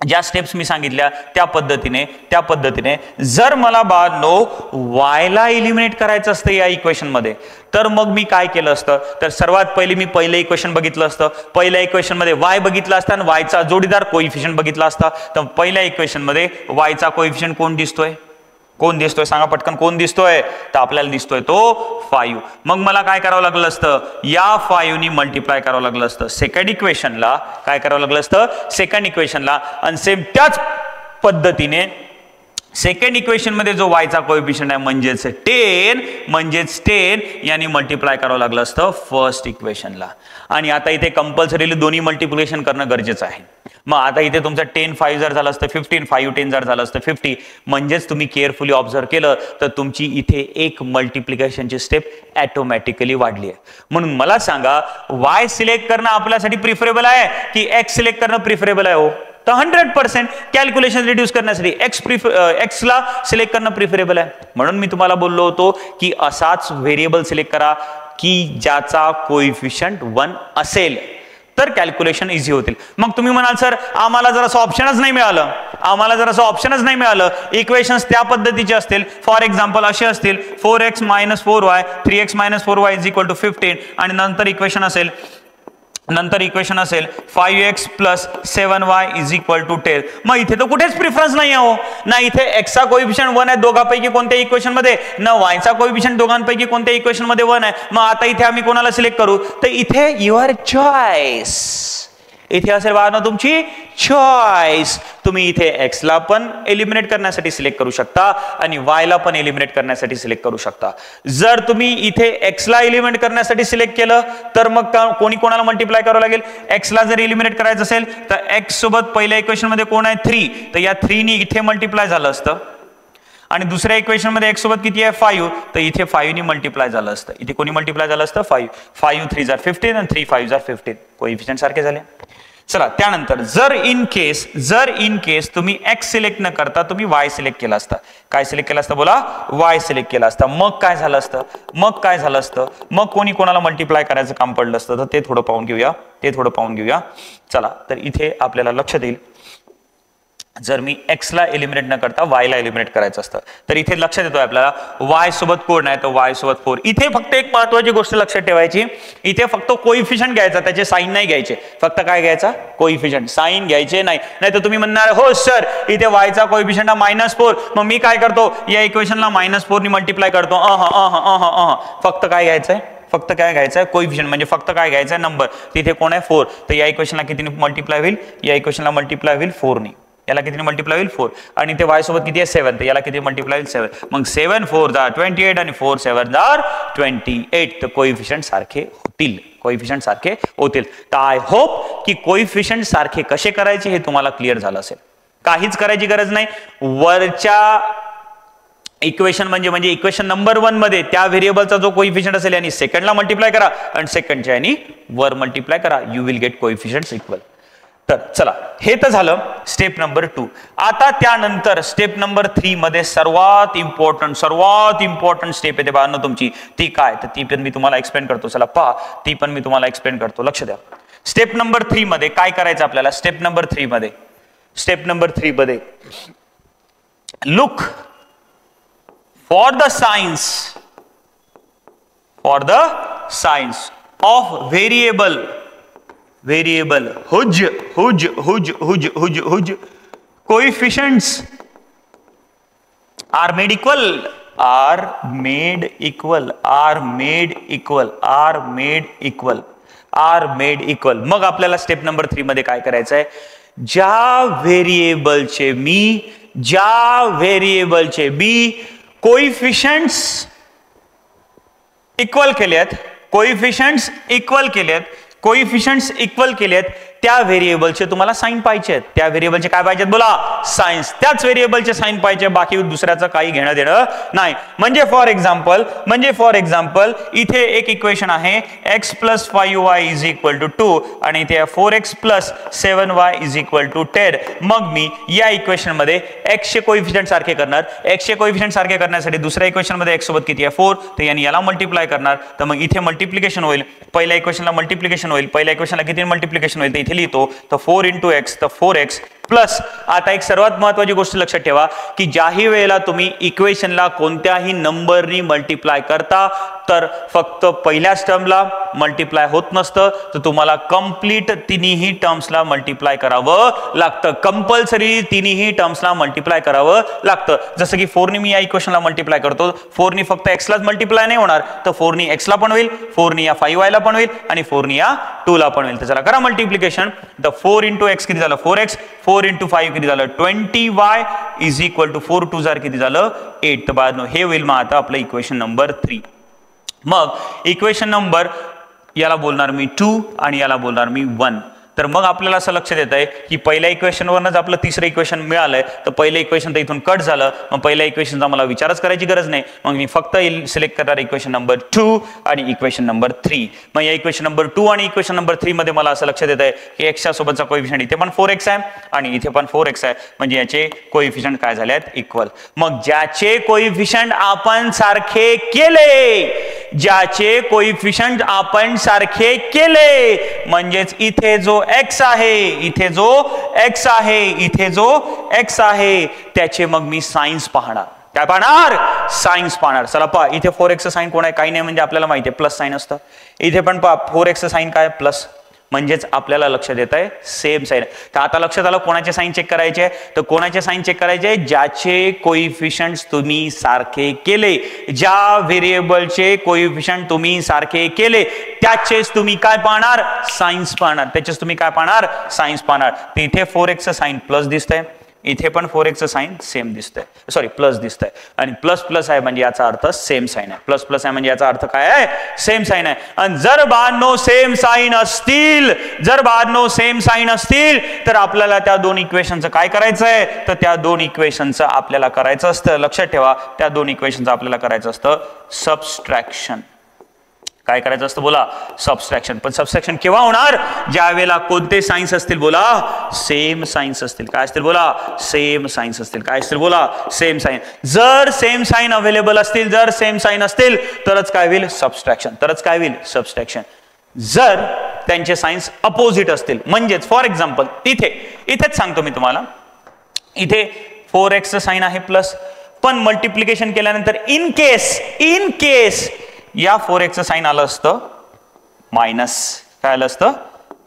ज्या स्टेप्स मी सांगितल्या त्या पद्धतीने जर मला वायला एलिमिनेट करायचं असतं या इक्वेशन मध्ये, तर मग मी काय केलं असतं, तर सर्वात पहिले मी पहिलं इक्वेशन बघितलं असतं. पहिल्या इक्वेशन मध्ये वाय बघितला असता आणि वायचा जोडीदार कोइफिशियंट बघितला असता. तर पहिल्या इक्वेशन मध्ये वायचा कोइफिशियंट कोण दिसतोय सांगा पटकन, कोण दिसतोय, तर आपल्याला दिसतोय तो 5. मग मला काय करावं लागलं असतं, या 5 नी मल्टिप्लाय करावं लागलं असतं सेकंड इक्वेशनला. काय करावं लागलं असतं, सेकंड इक्वेशनला. आणि सेम त्याच पद्धतीने सेकंड इक्वेशन मध्ये जो वायचा कोएफिशियंट आहे म्हणजेच 10 यांनी मल्टिप्लाय करावं लागलं असतं फर्स्ट इक्वेशनला. आणि आता इथे कंपल्सरीली दोन्ही मल्टिप्लिकेशन करणं गरजेचं आहे. मग आता इथे तुमचं 10 5 जर झालं असतं 15, 5 10 जर झालं असतं 50. म्हणजेच तुम्ही केअरफुली ऑब्झर्व केलं तर तुमची इथे एक मल्टिप्लिकेशनची स्टेप ऑटोमॅटिकली वाढली आहे. म्हणून मला सांगा, वाय सिलेक्ट करणं आपल्यासाठी प्रिफरेबल आहे की एक्स सिलेक्ट करणं प्रिफरेबल आहे? हो, तर 100% कॅल्क्युलेशन रिड्यूस करण्यासाठी एक्स ला सिलेक्ट करणं प्रिफरेबल आहे. म्हणून मी तुम्हाला बोललो होतो की असाच व्हेरिएबल सिलेक्ट करा की ज्याचा कोइफिशियंट 1 असेल, तर कॅल्क्युलेशन इझी होतील. मग तुम्ही म्हणाल सर आम्हाला जर असं ऑप्शनच नाही मिळालं, इक्वेशन्स त्या पद्धतीचे असतील, फॉर एक्झाम्पल असे असतील 4x - 4y 3x - 4y = 15. आणि नंतर इक्वेशन असेल 5x + 7y = 10. मग इथे तर कुठेच प्रिफरन्स नाही आहे. हो ना, इथे x चा कोइफिशियंट 1 आहे दोघांपैकी कोणत्या इक्वेशन मध्ये, ना y चा कोइफिशियंट दोघांपैकी कोणत्या इक्वेशन मध्ये 1 आहे. मग आता इथे आम्ही कोणाला सिलेक्ट करू, तर इथे युअर चॉईस. इथे असेल बाळांनो तुमची चॉईस. तुम्ही इथे एक्स ला पण एलिमिनेट करण्यासाठी सिलेक्ट करू शकता आणि वाय ला पण एलिमिनेट करण्यासाठी सिलेक्ट करू शकता. जर तुम्ही इथे एक्स ला एलिमिनेट करण्यासाठी सिलेक्ट केलं तर मग कोणाला मल्टिप्लाय करावं लागेल. एक्स ला जर एलिमिनेट करायचं असेल तर एक्स सोबत पहिल्या इक्वेशन मध्ये कोण आहे 3, तर या 3 नी इथे मल्टिप्लाय झालं असतं. आणि दुसऱ्या इक्वेशन मध्ये एक्स सोबत किती आहे 5, तर इथे 5 नी मल्टिप्लाय झालं असतं. इथे कोणी मल्टिप्लाय झालं असतं 5. 5 3 = 15 आणि 3 5 = 15. कोइफिशियंट सारखे झाले. चला त्यानंतर जर इन केस तुम्ही एक्स सिलेक्ट न करता तुम्ही वाय सिलेक्ट केला असता. काय सिलेक्ट केला असता बोला, वाय सिलेक्ट केला असता. मग काय झालं असतं, मग कोणी कोणाला मल्टिप्लाय करायचं काम पडलं असतं, तर ते थोडं पाहून घेऊया. चला तर इथे आपल्याला लक्षात येईल, जर मी एक्स ला एलिमिनेट न करता वाय ला एलिमिनेट करायचं असतं तर इथे लक्षात येतोय आपल्याला वाय सोबत कोण आहे, तर वाय सोबत 4. इथे फक्त एक महत्वाची गोष्ट लक्षात ठेवायची, इथे फक्त कोइफिशियंट घ्यायचा, त्याचे साइन नाही घ्यायचे. फक्त काय घ्यायचा, कोइफिशियंट, साइन घ्यायचे नाही. तर तुम्ही म्हणणार हो सर इथे वायचा कोइफिशियंट हा -4, मग मी काय करतो या इक्वेशनला -4 नी मल्टिप्लाय करतो. फक्त काय घ्यायचंय कोइफिशियंट, म्हणजे फक्त काय घ्यायचंय नंबर. तिथे कोण आहे 4, तर या इक्वेशनला किती मल्टिप्लाय होईल, या इक्वेशनला मल्टिप्लाय होईल 4 नी. याला किती मल्टिप्लाय होईल 4. आणि ते वाय सोबत किती आहे 7, तर याला किती मल्टिप्लाय होईल 7. मग 7 4 = 28 आणि 4 7 = 28. तर कोइफिशियंट सारखे होतील. तर आय होप की कोइफिशियंट सारखे कसे करायचे हे तुम्हाला क्लिअर झालं असेल. काहीच करायची गरज नाही. वरच्या इक्वेशन म्हणजे इक्वेशन नंबर 1 मध्ये त्या व्हेरिएबलचा जो कोइफिशियंट असेल यांनी सेकंडला मल्टिप्लाय करा आणि सेकंडच्या यांनी वर मल्टिप्लाय करा. You will get कोइफिशियंट्स equal. तर चला हे तर झालं स्टेप नंबर 2. आता त्यानंतर स्टेप नंबर 3 मध्ये सर्वात इम्पॉर्टंट स्टेप येते बाळांनो तुमची. ती काय, तर ती पण मी तुम्हाला एक्सप्लेन करतो. चला पहा, ती पण मी तुम्हाला एक्सप्लेन करतो. लक्ष द्या. स्टेप नंबर 3 मध्ये काय करायचं आपल्याला. स्टेप नंबर 3 मध्ये look for the signs of variable whose coefficients are made equal. मग आपल्याला स्टेप नंबर 3 मध्ये काय करायचं आहे, ज्या व्हेरिएबलचे मी ज्या व्हेरिएबलचे बी कोइफिशियंट्स इक्वल केलेत, कोइफिशियंट्स इक्वल केलेत, त्या व्हेरिएबलचे तुम्हाला साइन पाहिजे आहेत. त्या व्हेरिएबलचे काय पाहिजेत बोला? साइन्स. त्याच व्हेरिएबलचे साइन पाहिजे, बाकी दुसऱ्याचं काही घेणं देणं नाही. म्हणजे फॉर एक्झाम्पल इथे एक इक्वेशन आहे x + 5y = 2 आणि इथे 4x + 7y = 10. मग मी या इक्वेशन मध्ये x चे कोइफिशियंट सारखे करणार. x चे कोइफिशियंट सारखे करण्यासाठी दुसऱ्या इक्वेशन मध्ये x सोबत किती आहे 4, तर याने याला मल्टिप्लाय करणार. तर मग इथे मल्टिप्लिकेशन होईल. पहिल्या इक्वेशनला मल्टिप्लिकेशन होईल. पहिल्या इक्वेशनला किती मल्टिप्लिकेशन होईल ते इथे लिहितो. तर 4 × x, तर 4x प्लस. आता एक सर्वात महत्त्वाची गोष्ट लक्षात ठेवा की ज्याही वेळेला तुम्ही इक्वेशनला कोणत्याही नंबरनी मल्टिप्लाय करता तर फक्त पहिल्याच टर्मला मल्टिप्लाय होत नसतं, तर तुम्हाला कंप्लीट तिन्ही टर्म्सला मल्टिप्लाय करावं लागतं. कंपल्सरी तिन्ही टर्म्सला मल्टिप्लाय करावं लागतं. जसं की 4 नी मी या इक्वेशनला मल्टिप्लाय करतो, 4 नी फक्त x लाच मल्टिप्लाय नाही होणार, तर 4 नी x ला पण होईल, 4 नी या 5y ला पण होईल आणि 4 नी या 2 ला पण होईल. तर चला करा मल्टिप्लिकेशन. तर 4 × x किती झालं 4x, 4 × 5 किती झालं 20y = 4 × 2 किती झालं 8. तर बाळांनो हे होईल मग आता आपलं इक्वेशन नंबर 3. मग इक्वेशन नंबर याला बोलणार मी 2 आणि याला बोलणार मी 1. तर मग आपल्याला असं लक्षात येत आहे की पहिल्या इक्वेशनवरच आपलं तिसरं इक्वेशन मिळालंय, तर पहिलं इक्वेशन तर इथून कट झालं. मग पहिल्या इक्वेशनचा मला विचारच करायची गरज नाही. मग मी फक्त सिलेक्ट करणार इक्वेशन नंबर 2 आणि इक्वेशन नंबर 3. मग या इक्वेशन नंबर 2 आणि इक्वेशन नंबर 3 मध्ये मला असं लक्षात येत आहे की x च्या सोबतचा कोइफिशियंट इथे पण 4x आहे आणि इथे पण 4x आहे, म्हणजे याचे कोइफिशियंट काय झाले आहेत इक्वल. मग ज्याचे कोइफिशियंट आपण सारखे केले, ज्याचे कोइफिशियंट आपण सारखे केले, म्हणजेच इथे जो x आहे, इथे जो x आहे, इथे जो x आहे, त्याचे मग मी साइन्स पाहणार. काय पाहणार? साइन्स पाहणार. चला पहा इथे 4x चं साइन कोण आहे? काही नाही, म्हणजे आपल्याला माहिती आहे प्लस साइन असतं. इथे पण पहा 4x चं साइन काय प्लस, म्हणजेच आपल्याला लक्षात येत आहे सेम साइन. तर आता लक्षात आलं कोणाचे साइन चेक करायचे? तर कोणाचे साइन चेक करायचे? ज्याचे कोइफिशियंट्स तुम्ही सारखे केले, ज्या व्हेरिएबलचे कोइफिशियंट तुम्ही सारखे केले त्याचेच तुम्ही काय पाहणार? साइन्स पाहणार. त्याचेच तुम्ही काय पाहणार? साइन्स पाहणार. तर इथे 4x चं साइन प्लस दिसतंय, इथे पण 4x चं साइन सेम दिसतंय, सॉरी प्लस दिसतंय. आणि प्लस प्लस आहे म्हणजे याचा अर्थ सेम साइन आहे. प्लस प्लस आहे म्हणजे याचा अर्थ काय आहे? सेम साइन आहे. आणि जर बाळांनो सेम साइन असतील, जर बाळांनो सेम साइन असतील तर आपल्याला त्या दोन इक्वेशनचं काय करायचं आहे? तर त्या दोन इक्वेशनचं आपल्याला करायचं असतं, लक्षात ठेवा, त्या दोन इक्वेशनचं आपल्याला करायचं असतं सबस्ट्रॅक्शन. काय करायचं असतं बोला? सबस्ट्रॅक्शन. पण सबस्ट्रॅक्शन केव्हा होणार? ज्या वेळेला कोणते साइन्स असतील बोला? सेम साइन्स असतील. काय असतील बोला? सेम साइन्स असतील. काय असतील बोला? Same sign. जर सेम साइन अवेलेबल असतील, जर सेम साइन असतील तरच काय होईल? सबस्ट्रॅक्शन. तरच काय होईल? सबस्ट्रॅक्शन. जर त्यांचे साइन्स अपोजिट असतील, म्हणजेच फॉर एक्झाम्पल इथेच सांगतो मी तुम्हाला, इथे 4x चं साइन आहे प्लस, पण मल्टिप्लिकेशन केल्यानंतर इन केस या 4x चं साइन आलं असतं मायनस. काय आलं असतं?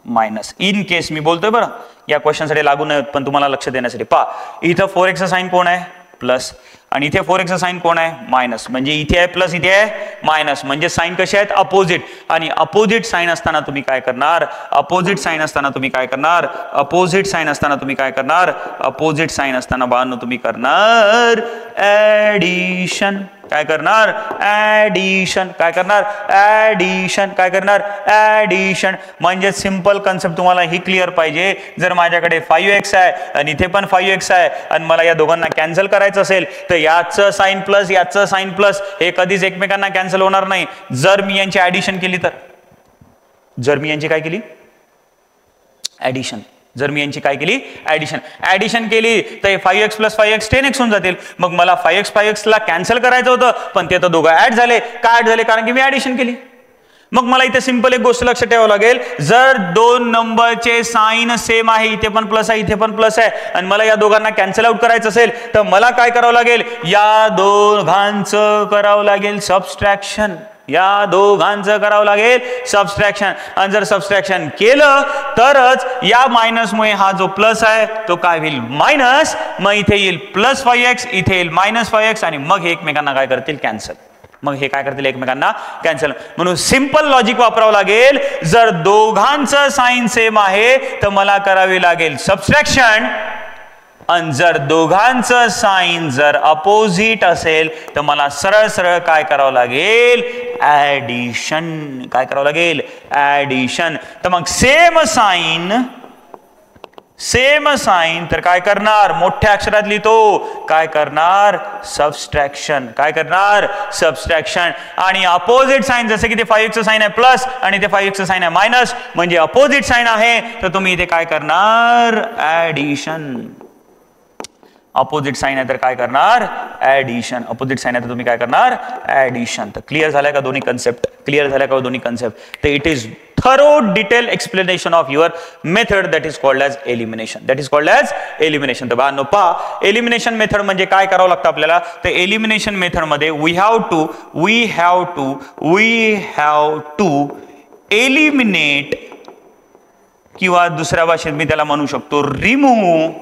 मायनस. इन केस मी बोलतोय बरं, या क्वेश्चनसाठी लागू नाही पण तुम्हाला लक्ष देण्यासाठी. पहा इथं 4x चं साइन कोण आहे? प्लस, आणि इथे 4x चं साइन कोण आहे? मायनस. म्हणजे इथे आहे प्लस, इथे आहे मायनस, म्हणजे साइन कसे आहेत? अपोजिट. आणि अपोजिट साइन असताना तुम्ही काय करणार? अपोजिट साइन असताना तुम्ही काय करणार? अपोजिट साइन असताना तुम्ही काय करणार? अपोजिट साइन असताना बाळांनो तुम्ही करणार ऍडिशन. काय करणार? ऍडिशन. काय करणार? ऍडिशन. काय करणार? ऍडिशन. म्हणजे सिंपल कन्सेप्ट तुम्हाला ही क्लिअर पाहिजे. जर माझ्याकडे 5x आहे आणि इथे पण 5x आहे आणि मला या दोघांना कॅन्सल करायचं असेल तर याचं साइन प्लस, याचं साइन प्लस हे कधीच एकमेकांना कॅन्सल होणार नाही जर मी यांची ऍडिशन केली तर. जर मी यांची काय केली? ऍडिशन. जर मी यांची काय केली? ऍडिशन. ऍडिशन केली तर 5x + 5x 10x होऊन जातील. मग मला 5x ला कॅन्सल करायचं होतं पण ते तर दोघं ऍड झाले. का ऍड झाले? कारण की मी ऍडिशन केली. मग मला इथे सिंपल एक गोष्ट लक्षात ठेवावं लागेल, जर दोन नंबरचे साइन सेम आहे, इथे पण प्लस आहे, इथे पण प्लस आहे, आणि मला या दोघांना कॅन्सल आउट करायचं असेल तर मला काय करावं लागेल? या दोघांचं करावं लागेल सबस्ट्रॅक्शन. या दोघांचं करावं लागेल सबस्ट्रॅक्शन. आणि जर सबस्ट्रॅक्शन केलं तरच या मायनसमुळे हा जो प्लस आहे तो काय होईल? मायनस. मग इथे येईल प्लस 5x, इथे येईल मायनस 5x, आणि मग हे एकमेकांना काय करतील? कॅन्सल. मग हे काय करतील? एकमेकांना कॅन्सल. म्हणून सिंपल लॉजिक वापरावं लागेल. जर दोघांचं साइन सेम आहे तर मला करावी लागेल सबस्ट्रॅक्शन, आणि जर दोघांचं साइन जर अपोजिट असेल तर मला सरळ सरळ काय करावं लागेल, ऍडिशन. काय करावं लागेल, ऍडिशन. तर मग सेम साइन तर काय करणार, मोठ्या अक्षरात लिहितो, काय करणार, सबस्ट्रॅक्शन. काय करणार, सबस्ट्रॅक्शन. आणि अपोजिट साइन जसं की ते 5x साइन आहे प्लस आणि ते 5x साइन आहे मायनस, म्हणजे अपोजिट साइन आहे तर तुम्ही इथे काय करणार, ऍडिशन. अपोजिट साइन आहे तर काय करणार, ऍडिशन. अपोजिट साइन आहे तर तुम्ही काय करणार, ऍडिशन. तर क्लिअर झालाय का दोन्ही कन्सेप्ट, क्लिअर झाल्या का दोन्ही कन्सेप्ट. तर it is thorough detailed explanation of your method that is called as elimination. That is called as elimination. तर बाळांनो पहा, एलिमिनेशन मेथड म्हणजे काय करावं लागतं आपल्याला. तर एलिमिनेशन मेथड मध्ये we have to eliminate किंवा दुसऱ्या भाषेत मी त्याला म्हणू शकतो remove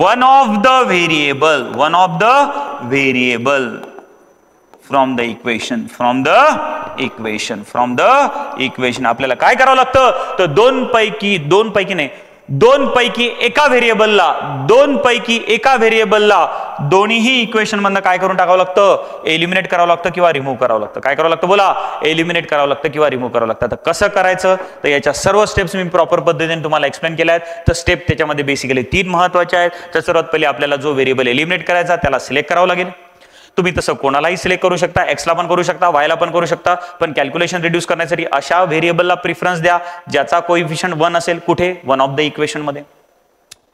one of the variable from the equation. आपल्याला काय करावं लागतं, तर दोन पैकी एका व्हेरिएबलला दोन्हीही इक्वेशन मधनं काय करून टाकावं लागतं, एलिमिनेट करावं लागतं किंवा रिमूव्ह करावं लागतं. काय करावं लागतं बोला, एलिमिनेट करावं लागतं किंवा रिमूव्ह करावं लागतं. तर कसं करायचं, तर याच्या सर्व स्टेप्स मी प्रॉपर पद्धतीने तुम्हाला एक्सप्लेन केल्या आहेत. तर स्टेप त्याच्यामध्ये बेसिकली 3 महत्वाचे आहेत. तर सर्वात पहिले आपल्याला जो व्हेरिएबल एलिमिनेट करायचा त्याला सिलेक्ट करावं लागेल. तुम्ही तसं कोणालाही सिलेक्ट करू शकता, एक्सला पण करू शकता, वायला पण करू शकता, पण कॅल्क्युलेशन रिड्यूस करण्यासाठी अशा व्हेरिएबलला प्रिफरन्स द्या ज्याचा कोइफिशियंट 1 असेल. कुठे, वन ऑफ द इक्वेशन मध्ये.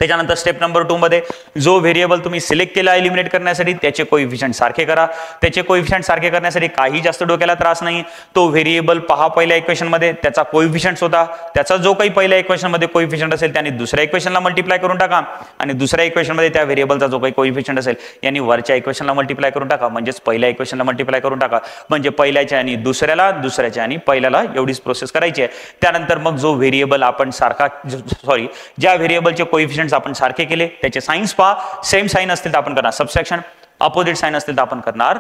त्याच्यानंतर स्टेप नंबर 2 मध्ये जो व्हेरिएबल तुम्ही सिलेक्ट केला एलिमिनेट करण्यासाठी त्याचे कोइफिशियंट सारखे करा. त्याचे कोइफिशियंट सारखे करण्यासाठी काही जास्त डोक्याला त्रास नाही. तो व्हेरिएबल पहा पहिल्या इक्वेशन मध्ये त्याचा कोइफिशियंट होता, त्याचा जो काही पहिल्या इक्वेशन मध्ये कोइफिशियंट असेल त्याने दुसऱ्या इक्वेशनला मल्टिप्लाय करून टाका आणि दुसऱ्या इक्वेशन मध्ये त्या व्हेरिएबलचा जो काही कोइफिशियंट असेल यांनी वरच्या इक्वेशनला मल्टिप्लाय करून टाका, म्हणजेच पहिल्या इक्वेशनला मल्टिप्लाय करून टाका. म्हणजे पहिल्याच्या आणि दुसऱ्याच्या आणि पहिल्याला एवढीच प्रोसेस करायची आहे. त्यानंतर मग जो व्हेरिएबल आपण ज्या व्हेरिएबलचे कोइफिशियंट आपण सारखे केले त्याचे साइन्स पहा. सेम साइन असतील तर आपण करणार सबट्रॅक्शन, अपोजिट साइन असतील तर आपण करणार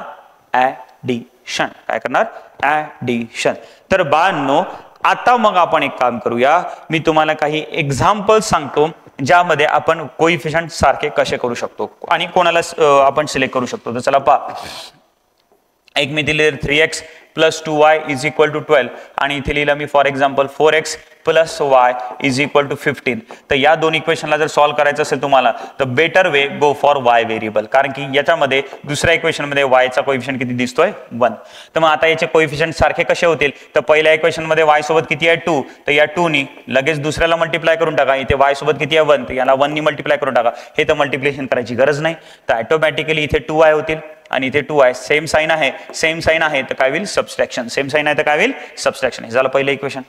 ऍडिशन. काय करणार, ऍडिशन. तर बाळांनो आता मग आपण एक काम करूया, मी तुम्हाला काही एक्झाम्पल सांगतो ज्यामध्ये आपण कोइफिशियंट सारखे कसे करू शकतो आणि कोणाला आपण सिलेक्ट करू शकतो. तर चला पहा, एक मी दिले 3x + 2y = 12 आणि इथे लिहिलं me for example 4x + y = 15. तर या दोन इक्वेशनला जर सॉल्व्ह करायचं असेल तुम्हाला तर better way go for y variable, कारण की याच्यामध्ये दुसऱ्या इक्वेशन मध्ये y चा कोइफिशियंट किती दिसतोय, 1. तर मग आता याचे कोइफिशियंट सारखे कसे होतील, तर पहिल्या इक्वेशन मध्ये y सोबत किती आहे 2, तर या 2 नी लगेच दुसऱ्याला मल्टिप्लाय करून टाका. इथे y सोबत किती आहे 1, तर याला 1 नी मल्टिप्लाय करून टाका. हे तर मल्टिप्लिकेशन करायची गरज नाही. तर ऑटोमॅटिकली इथे 2y होतील आणि इथे 2y. सेम साइन आहे तर काय होईल, सबट्रॅक्शन. सेम साइन आहे तर काय होईल, सबट्रॅक्शन. हे झालं पहिलं इक्वेशन.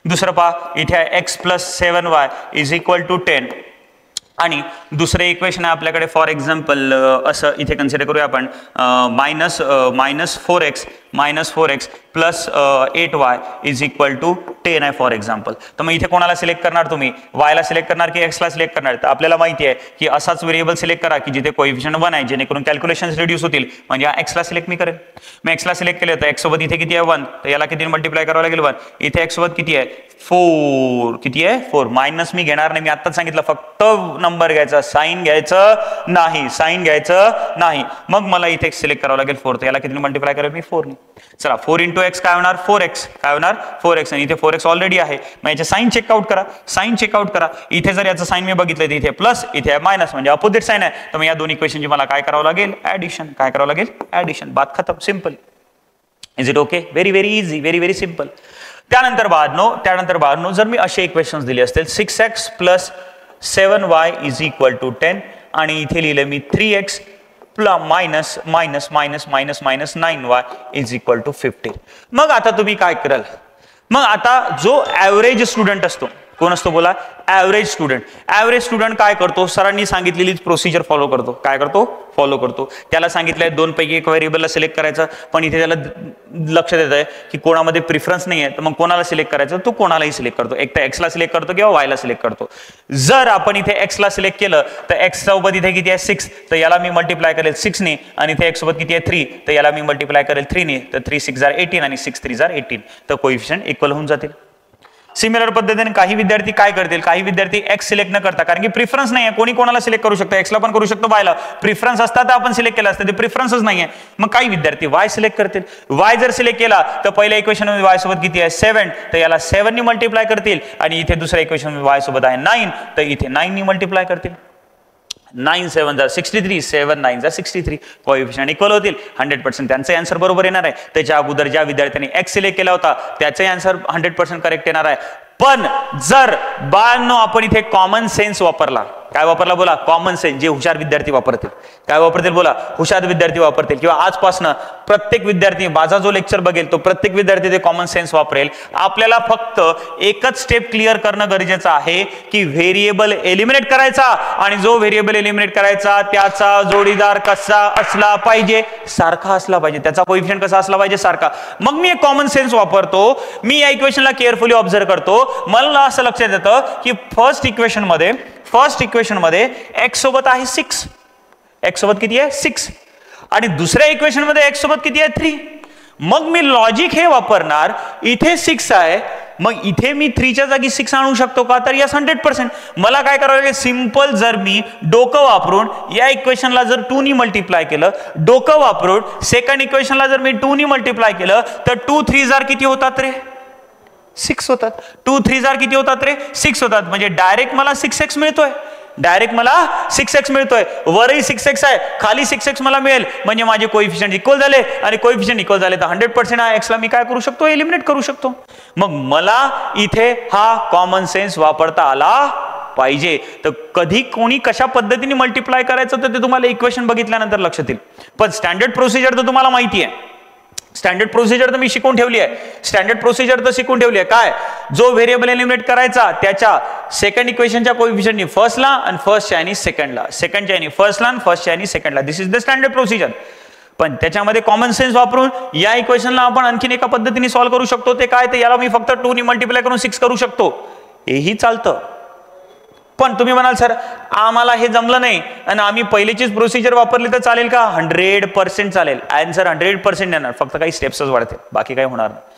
दुसरं पहा, इथे आहे x + 7y = 10 आणि दुसरे इक्वेशन आहे आपल्याकडे फॉर एक्झाम्पल असं इथे कन्सिडर करूया आपण -4x + 8y = 10 आहे फॉर एक्झाम्पल. तर मग इथे कोणाला सिलेक्ट करणार तुम्ही, y ला सिलेक्ट करणार की x ला सिलेक्ट करणार. तर आपल्याला माहिती आहे की असाच व्हेरिएबल सिलेक्ट करा की जिथे कोइफिशियंट 1 आहे, जेणेकरून कॅल्क्युलेशन्स रिड्यूस होतील. म्हणजे x ला सिलेक्ट मी करेल. मग x ला सिलेक्ट केलं तर x सोबत इथे किती आहे 1, तर याला किती मल्टिप्लाय करावं लागेल 1. इथे x सोबत किती आहे 4, किती आहे 4. मायनस मी घेणार नाही, मी आत्ताच सांगितलं फक्त नंबर घ्यायचा, साइन घ्यायचं नाही. मग मला इथे सिलेक्ट करावं लागेल 4, तर याला किती मल्टिप्लाय करेल मी 4 ने. चला 4 × x काय होणार 4x, काय होणार 4x. आणि इथे 4x ऑलरेडी आहे. मग याचे साइन चेकआउट करा. इथे जर याचं साइन मी बघितलं तर इथे प्लस इथे आहे मायनस, म्हणजे अपोजिट साइन आहे. तर मग या दोन इक्वेशनची मला काय करावं लागेल, ऍडिशन. काय करावं लागेल, ऍडिशन. बात खतम, simple. Is it okay, very very easy, very very simple. त्यानंतर बाळांनो जर मी असे इक्वेशन्स दिले असतील 6x + 7y = 10 आणि इथे लिहिले मी 3x -9y = 15. मग आता तुम्ही काय कराल, मग आता जो ऍव्हरेज स्टुडंट असतो, कोण असतो बोला, ऍव्हरेज स्टुडंट काय करतो, सरांनी सांगितलेली प्रोसिजर फॉलो करतो. काय करतो, फॉलो करतो. त्याला सांगितलंय 2 पैकी एक व्हेरिएबलला सिलेक्ट करायचं, पण इथे त्याला लक्ष देत आहे की कोणामध्ये प्रिफरन्स नाही आहे, तर मग कोणाला सिलेक्ट करायचं, तो कोणालाही सिलेक्ट करतो. एक तर x ला सिलेक्ट करतो किंवा y ला सिलेक्ट करतो. जर आपण इथे x ला सिलेक्ट केलं तर x सोबत इथे किती आहे 6, तर याला मी मल्टिप्लाय करेल 6 ने आणि इथे x सोबत किती आहे 3, तर याला मी मल्टिप्लाय करेल 3 ने. तर 3 × 6 = 18 आणि 6 × 3 = 18. तर कोइफिशियंट इक्वल होऊन जातील. सिमिलर पद्धतीने काही विद्यार्थी काय करतील, काही विद्यार्थी एक्स सिलेक्ट न करता, कारण की प्रिफरन्स नाही आहे, कोणी कोणाला सिलेक्ट करू शकतो, एक्सला पण करू शकतो, वायला. प्रिफरन्स असता तर आपण सिलेक्ट केलं असतं, ते प्रिफरन्सच नाही आहे. मग काही विद्यार्थी वाय सिलेक्ट करतील. वाय जर सिलेक्ट केला तर पहिल्या इक्वेशन मध्ये वाय सोबत किती आहे 7, तर याला 7 ने मल्टिप्लाय करतील, आणि इथे दुसऱ्या इक्वेशन मध्ये वाय सोबत आहे 9, तर इथे 9 ने मल्टिप्लाय करतील. 9 7 63, 7 9 63, कोएफिशियंट इक्वल होतील. 100% त्यांचं आन्सर बरोबर येणार आहे. त्याच्या अगोदर ज्या विद्यार्थ्यांनी एक्स सिलेक्ट केला होता त्याचे आन्सर 100% करेक्ट येणार आहे. पण जर बाळांनो आपण इथे कॉमन सेन्स वापरला, काय वापरला बोला, कॉमन सेन्स, जे हुशार विद्यार्थी वापरतील, काय वापरतील बोला, हुशार विद्यार्थी वापरतील, किंवा आजपासून प्रत्येक विद्यार्थी माझा जो लेक्चर बघेल तो प्रत्येक विद्यार्थी ते कॉमन सेन्स वापरेल. आपल्याला फक्त एकच स्टेप क्लिअर करणं गरजेचं आहे की व्हेरिएबल एलिमिनेट करायचा, आणि जो व्हेरिएबल एलिमिनेट करायचा त्याचा जोडीदार कसा असला पाहिजे, सारखा असला पाहिजे, त्याचा कोएफिशियंट कसा असला पाहिजे, सारखा. मग मी एक कॉमन सेन्स वापरतो, मी या इक्वेशनला केअरफुली ऑब्झर्व करतो, मला असं लक्षात येतं की फर्स्ट इक्वेशन मध्ये x सोबत आहे 6, x सोबत किती आहे 6, आणि दुसऱ्या इक्वेशन मध्ये x सोबत किती आहे 3. मग मी लॉजिक हे वापरणार, इथे 6 आहे, मग इथे मी 3 च्या जागी 6 आणू शकतो का, तर यस 100%. मला काय करावं लागेल, सिंपल, जर मी डोकं वापरून या इक्वेशनला जर 2 ने मल्टिप्लाय केलं, डोकं वापरून सेकंड इक्वेशनला जर मी 2 ने मल्टिप्लाय केलं, तर 2 3 जार किती होतात रे, 6 होतात. 2 3 जार किती होतात रे, 6 होतात. म्हणजे डायरेक्ट मला 6x मिळतोय, डायरेक्ट मला 6x मिळतोय. वरही 6x आहे, खाली 6x मला मिळेल, म्हणजे माझे कोएफिशियंट इक्वल झाले, आणि कोएफिशियंट इक्वल झाले तर 100% हा x ला मी काय करू शकतो, एलिमिनेट करू शकतो. मग मला इथे हा कॉमन सेन्स वापरता आला पाहिजे. तर कधी कोणी कशा पद्धतीने मल्टिप्लाय करायचं तर ते तुम्हाला इक्वेशन बघितल्यानंतर लक्षात येईल. पण स्टँडर्ड प्रोसिजर तर तुम्हाला माहिती आहे, स्टँडर्ड प्रोसिजर तर मी शिकून ठेवली आहे. स्टँडर्ड प्रोसिजर तर शिकून ठेवली आहे. काय, जो व्हेरिएबल एलिमिनेट करायचा त्याच्या सेकंड इक्वेशनच्या कोएफिशियंटनी फर्स्टला आणि फर्स्टच्या आणि सेकंडला, सेकंडच्या आणि फर्स्टला आणि फर्स्टच्या आणि सेकंडला. दिस इज द स्टँडर्ड प्रोसिजर. पण त्याच्यामध्ये कॉमन सेन्स वापरून या इक्वेशनला आपण आणखीन एका पद्धतीने सॉल्व्ह करू शकतो. ते काय, ते याला मी फक्त 2 ने मल्टिप्लाय करून 6 करू शकतो, हेही चालतं. पण तुम्ही म्हणाल सर आम्हाला हे जमलं नाही आणि आम्ही पहिलीचीच प्रोसिजर वापरली तर चालेल का, 100% चालेल. आन्सर 100% येणार, फक्त काही स्टेप्सच वाढतील, बाकी काही होणार नाही.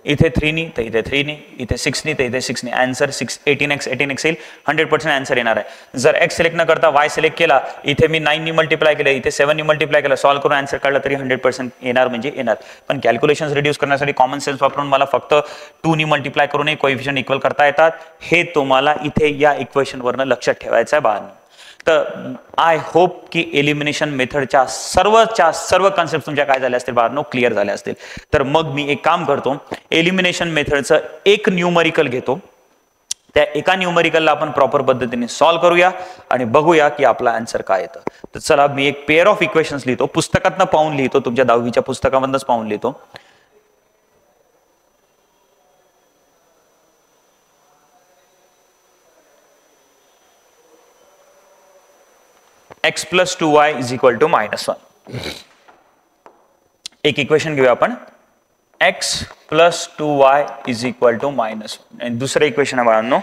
इथे 3 नी तर इथे 3 नी, इथे 6 नी तर इथे 6 नी, आन्सर 18x येईल, 100% आन्सर येणार आहे. जर x सिलेक्ट न करता y सिलेक्ट केला, इथे मी 9 नी मल्टिप्लाय केलं, इथे 7 नी मल्टिप्लाय केलं, सॉल्व्ह करून आन्सर काढला तरी 100% येणार म्हणजे येणार. पण कॅल्क्युलेशन्स रिड्यूस करण्यासाठी कॉमन सेन्स वापरून मला फक्त 2 नी मल्टिप्लाय करूनही कोएफिशियंट इक्वल करता येतात. हे तुम्हाला इथे या इक्वेशन वरनं लक्षात ठेवायचं आहे बाळांनो. तर आय होप की एलिमिनेशन मेथडच्या सर्व कन्सेप्ट तुमच्या काय झाल्या असतील बाळांनो, क्लिअर झाल्या असतील. तर मग मी एक काम करतो, एलिमिनेशन मेथडचं एक न्यूमरिकल घेतो, त्या एका न्यूमरिकलला आपण प्रॉपर पद्धतीने सॉल्व्ह करूया आणि बघूया की आपला आन्सर काय येतं. तर चला मी एक पेअर ऑफ इक्वेशन्स लिहितो, पुस्तकातनं पाहून लिहितो, तुमच्या 10वीच्या पुस्तकामधूनच पाहून लिहितो. x plus 2y is equal to -1. एक इक्वेशन घेऊया आपण, x plus 2y is equal to -1. आणि दुसरं इक्वेशन आहे बाळांनो,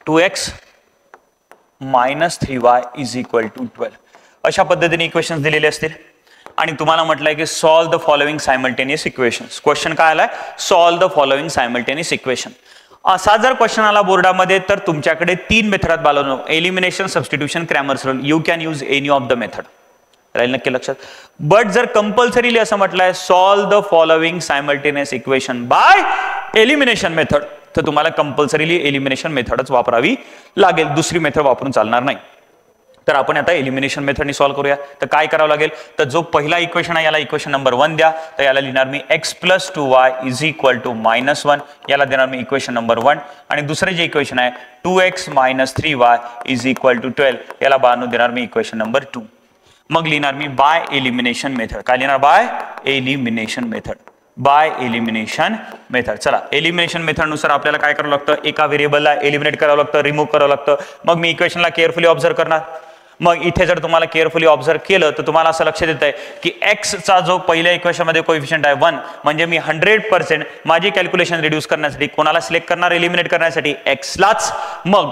2x minus 3y is equal to 12. अशा पद्धतीने इक्वेशन्स दिलेले असतील आणि तुम्हाला म्हटलंय की solve the following simultaneous equations. Question काय आलाय, solve the following simultaneous equation. असा जर क्वेश्चन आला बोर्डामध्ये तर तुमच्याकडे 3 मेथड बाळांनो, elimination, substitution, Cramer's rule. You can use any of the method, राहील नक्की लक्षात. बट जर कंपल्सरीली असं म्हटलंय solve the following simultaneous equation by elimination method, तर तुम्हाला कंपल्सरीली एलिमिनेशन मेथडच वापरावी लागेल, दुसरी मेथड वापरून चालणार नाही. तर आपण आता एलिमिनेशन मेथडनी सॉल्व्ह करूया. तर काय करावं लागेल, तर जो पहिला इक्वेशन आहे याला इक्वेशन नंबर 1 द्या. तर याला लिहिणार मी x plus 2y is equal to -1, याला देणार मी इक्वेशन नंबर 1. आणि दुसरे जे इक्वेशन आहे 2x minus 3y is equal to 12, याला बाळांनो देणार मी इक्वेशन नंबर 2. मग लिहिणार मी बाय एलिमिनेशन मेथड. काय लिहिणार, by elimination method, by elimination method. चला, एलिमिनेशन मेथड नुसार आपल्याला काय करावं लागतं, एका व्हेरिएबलला एलिमिनेट करावं लागतं, रिमूव्ह करावं लागतं. मग मी इक्वेशनला केअरफुली ऑब्झर्व करणार. मग इथे जर तुम्हाला केअरफुली ऑब्झर्व केलं तर तुम्हाला असं लक्षात येत आहे की x चा जो पहिल्या इक्वेशन मध्ये कोएफिशियंट आहे 1, म्हणजे मी 100% माझी कॅल्क्युलेशन रिड्यूस करण्यासाठी कोणाला सिलेक्ट करणार, एलिमिनेट करण्यासाठी x लाच. मग